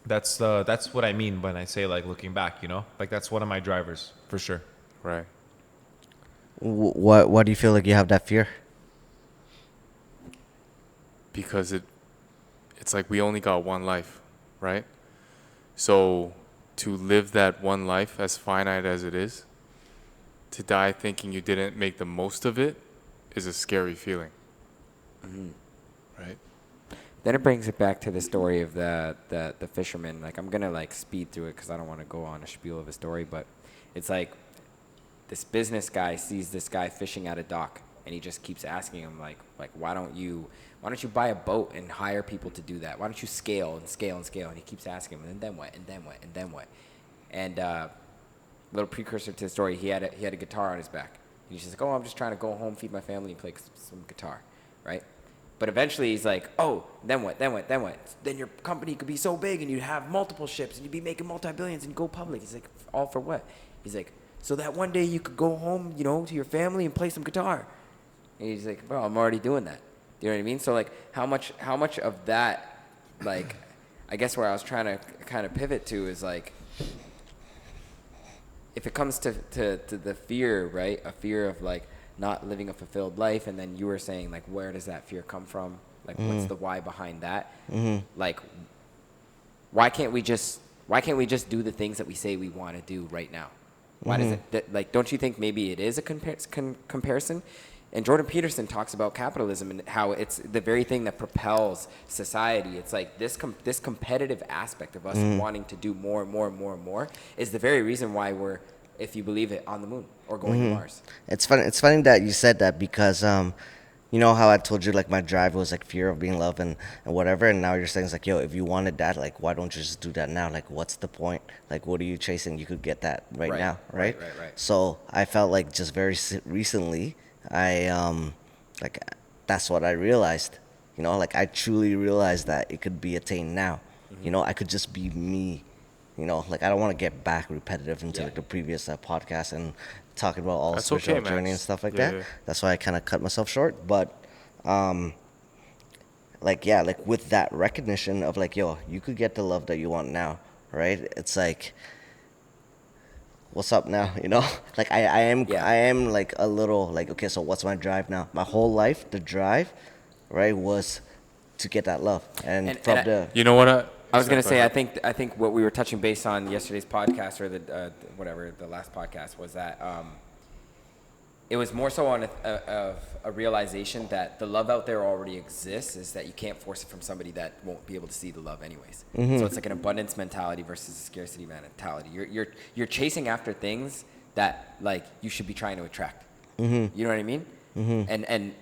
That's what I mean when I say like looking back. Like that's one of my drivers for sure. Right. Why do you feel like you have that fear? Because it's like we only got one life, right? So to live that one life, as finite as it is, to die thinking you didn't make the most of it is a scary feeling. Right? Then it brings it back to the story of the fisherman. Like I'm gonna like speed through it because I don't want to go on a spiel of a story, but it's like this business guy sees this guy fishing at a dock, and he just keeps asking him like why don't you buy a boat and hire people to do that? Why don't you scale and scale and scale? And he keeps asking him, and then what? And then what? And then what? And little precursor to the story, he had a guitar on his back. And he's just like, oh, I'm just trying to go home, feed my family, and play some guitar, right? But eventually he's like, oh, then what? Then what? Then what? Then your company could be so big and you'd have multiple ships and you'd be making multi-billions and go public. He's like, all for what? He's like, so that one day you could go home, to your family and play some guitar. And he's like, bro, I'm already doing that. You know what I mean? So like, how much of that, like, I guess where I was trying to kind of pivot to is like, if it comes to the fear, right? A fear of like not living a fulfilled life, and then you were saying like, where does that fear come from? Like, what's the why behind that? Like, why can't we just do the things that we say we want to do right now? Why does it like? Don't you think maybe it is a comparison? And Jordan Peterson talks about capitalism and how it's the very thing that propels society. It's like this competitive aspect of us wanting to do more and more and more and more is the very reason why we're, if you believe it, on the moon or going to Mars. It's funny that you said that because you know how I told you like my drive was like fear of being loved and whatever, and now you're saying it's like, yo, if you wanted that, like why don't you just do that now? Like what's the point? Like what are you chasing? You could get that right now, right? Right. So I felt like just very recently I like that's what I realized. Like I truly realized that it could be attained now. I could just be me. Like I don't want to get back repetitive into like the previous podcast and talking about all That's spiritual okay, man. journey and stuff like Yeah, that. yeah. That's why I kind of cut myself short. But like with that recognition of like, yo, you could get the love that you want now, right? It's like what's up now? You know, like I Yeah. am like a little like, okay, so what's my drive now? My whole life, the drive, right, was to get that love, and, And- from and I- the You know what? I was gonna Go say, ahead. I think what we were touching base on yesterday's podcast or the whatever the last podcast was that it was more so on a realization that the love out there already exists. Is that you can't force it from somebody that won't be able to see the love anyways. So it's like an abundance mentality versus a scarcity mentality. You're chasing after things that like you should be trying to attract. You know what I mean? And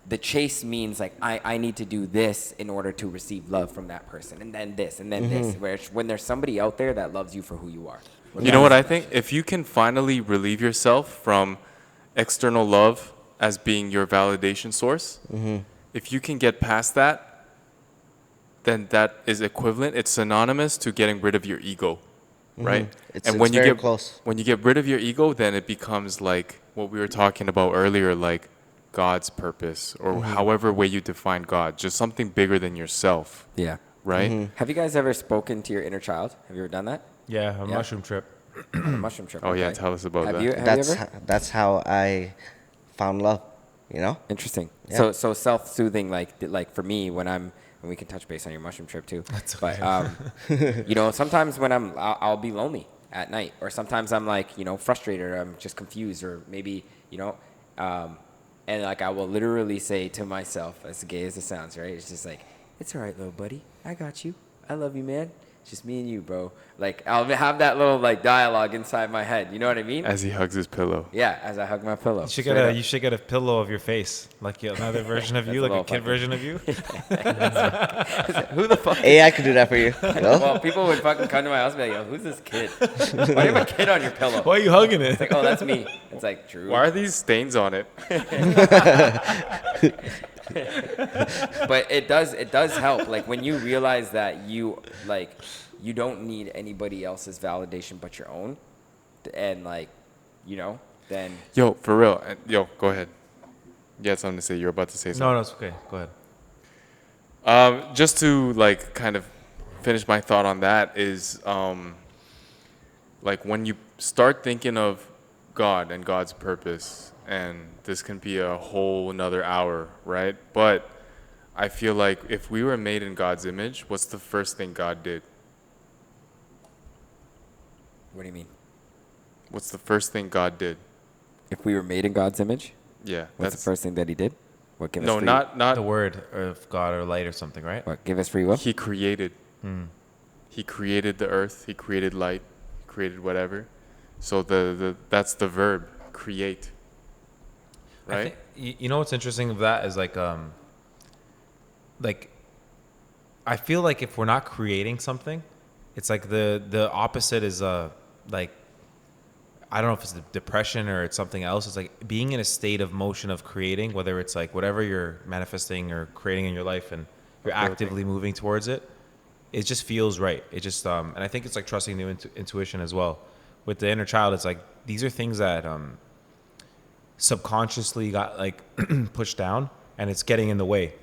the chase means like I need to do this in order to receive love from that person, and then this, and then this. Where when there's somebody out there that loves you for who you are. You know what I think? If you can finally relieve yourself from external love as being your validation source, if you can get past that, then that is equivalent. It's synonymous to getting rid of your ego, right? It's- and when it's you very get close. when you get rid of your ego, then it becomes like what we were talking about earlier, like God's purpose, or however way you define God, just something bigger than yourself, Yeah. right? Have you guys ever spoken to your inner child? Have you ever done that? Yeah, a Yeah. mushroom trip. On a mushroom trip. Oh yeah, okay. tell us about Have that. you? Have that's you ever? that's how I found love. You know. Interesting. Yeah. So self-soothing, like for me, when we can touch base on your mushroom trip too. That's But okay. you know, sometimes when I'll be lonely at night, or sometimes I'm like, you know, frustrated, or I'm just confused, or maybe, you know, and like I will literally say to myself, as gay as it sounds, right? It's just like, it's all right, little buddy. I got you. I love you, man. It's just me and you, bro. Like I'll have that little like dialogue inside my head. You know what I mean? As he hugs his pillow. Yeah, as I hug my pillow. You should Straight get up. you should get a pillow of your face, like another version of That's you, a like a little kid fucking- version of you. Who the fuck? Hey, I could do that for you. Well, Well, people would fucking come to my house and be like, yo, who's this kid? Why do you have a kid on your pillow? Why are you hugging it? It's like, oh, that's me. It's like, Drew. Why are these stains on it? But it does help. Like when you realize that you don't need anybody else's validation but your own, and like, you know, then Yo, for real. Yo, go ahead. You had something to say. You're about to say something. No, it's okay. Go ahead. Just to like kind of finish my thought on that is like when you start thinking of God and God's purpose, and this can be a whole another hour, right? But I feel like if we were made in God's image, what's the first thing God did? what do you mean? What's the first thing God did? If we were made in God's image, Yeah, what's the first thing that He did? What give us no, free? not The word of God or light or something, right? What give us free will? He created. He created the earth. He created light. He created whatever. So that's the verb, create. I Right? think, you know what's interesting of that is like I feel like if we're not creating something, it's like the opposite is like I don't know if it's depression or it's something else. It's like being in a state of motion of creating, whether it's like whatever you're manifesting or creating in your life and you're actively moving towards it. It just feels right. It just and I think it's like trusting the intuition as well. With the inner child, it's like these are things that subconsciously got like pushed down and it's getting in the way.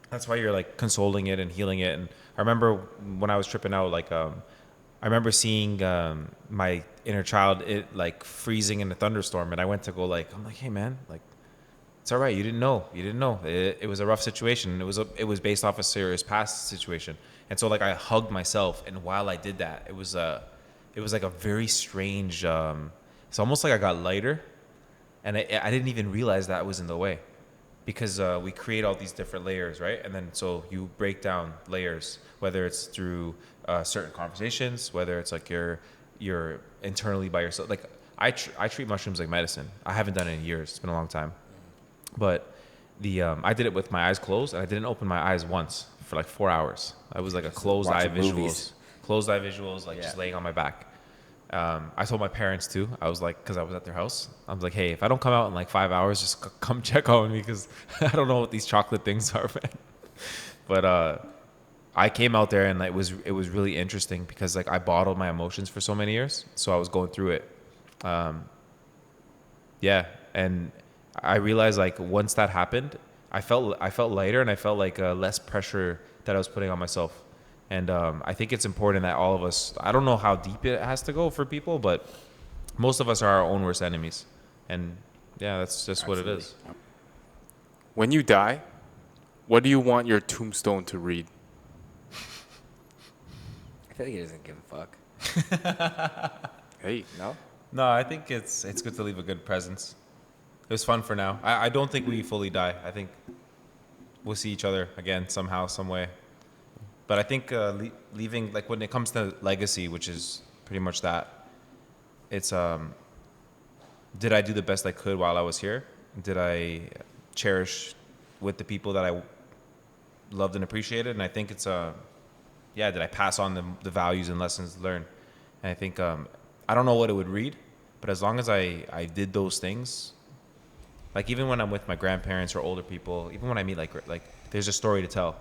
That's why you're like consoling it and healing it. And I remember when I was tripping out, like I remember seeing my inner child it like freezing in a thunderstorm, and I went to go like I'm like, hey man, like it's all right. You didn't know. It was a rough situation. It was based off a serious past situation, and so like I hugged myself, and while I did that, it was like a very strange. It's almost like I got lighter, and I didn't even realize that was in the way, because we create all these different layers, right? And then so you break down layers, whether it's through certain conversations, whether it's like you're internally by yourself. Like I treat mushrooms like medicine. I haven't done it in years. It's been a long time, but I did it with my eyes closed, and I didn't open my eyes once for like 4 hours. I was like a closed eye Watching visuals, like just laying on my back. I told my parents too. I was like, because I was at their house, I was like, hey, if I don't come out in like 5 hours, just come check on me, because I don't know what these chocolate things are, man. But I came out there, and it was really interesting because like I bottled my emotions for so many years, so I was going through it. Yeah, and I realized like once that happened, I felt lighter, and I felt like less pressure that I was putting on myself. And I think it's important that all of us, I don't know how deep it has to go for people, but most of us are our own worst enemies, and yeah, that's just what it is. When you die, what do you want your tombstone to read? I feel like he doesn't give a fuck. Hey, No? No, I think it's good to leave a good presence. It was fun for now. I don't think we fully die. I think we'll see each other again somehow, some way. But I think leaving, like when it comes to legacy, which is pretty much that, it's did I do the best I could while I was here? Did I cherish with the people that I loved and appreciated? And I think it's yeah, did I pass on the values and lessons learned? And I think I don't know what it would read, but as long as I did those things, like even when I'm with my grandparents or older people, even when I meet like there's a story to tell.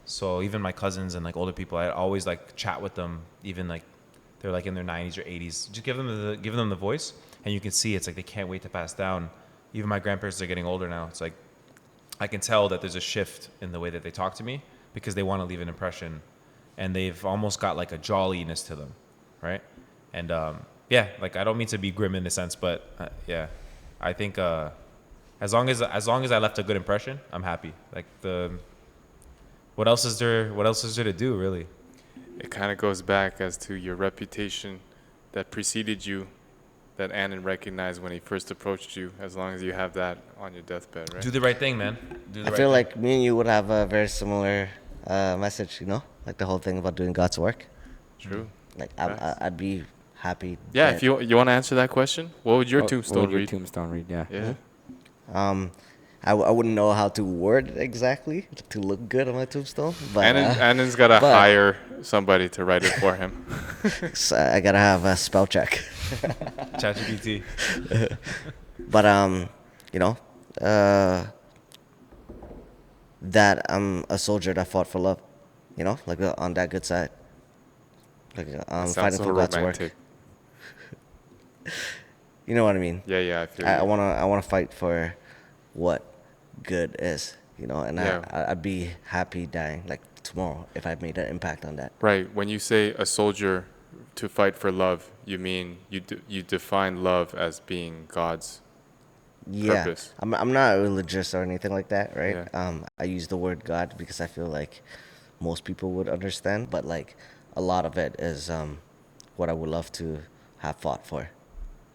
So even my cousins and like older people, I always like chat with them, even like they're like in their 90s or 80s. Just give them the voice, and you can see it's like they can't wait to pass down. Even my grandparents are getting older now. It's like I can tell that there's a shift in the way that they talk to me because they want to leave an impression, and they've almost got like a jolliness to them, right? And yeah, like I don't mean to be grim in a sense, but yeah, I think as long as I left a good impression, I'm happy. Like what else is there to do, really? it kind of goes back as to your reputation that preceded you, that Annan recognized when he first approached you, as long as you have that on your deathbed, right? Do the right thing, man. I feel like me and you would have a very similar message, you know, like the whole thing about doing God's work. True. Like Facts. I'd be happy. Yeah, that- if you want to answer that question, what would your tombstone What would your read? tombstone read? Yeah. Yeah. I wouldn't know how to word it exactly to look good on my tombstone, but Annan's got to but- hire somebody to write it for him. so I gotta have a spell check. ChatGPT. But you know, that I'm a soldier that fought for love. You know, like on that good side. Like That I'm sounds fighting so for God's romantic. work. You know what I mean? Yeah, I feel I you. wanna fight for what good is. You know, and Yeah. I'd be happy dying like tomorrow if I made an impact on that. Right. When you say a soldier to fight for love, you mean you define love as being God's Yeah, purpose. I'm not religious or anything like that, right? Yeah. I use the word God because I feel like most people would understand, but like a lot of it is what I would love to have fought for,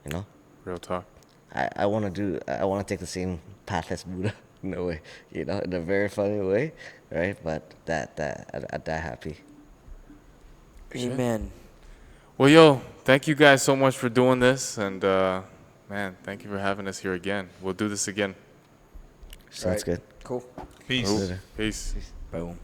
you know. Real talk. I want to take the same path as Buddha in a way, you know, in a very funny way, right? But I'd die happy. Amen. Well, yo, thank you guys so much for doing this, and man, thank you for having us here again. We'll do this again. Sounds good. Cool. Peace. Later. Peace. Boom.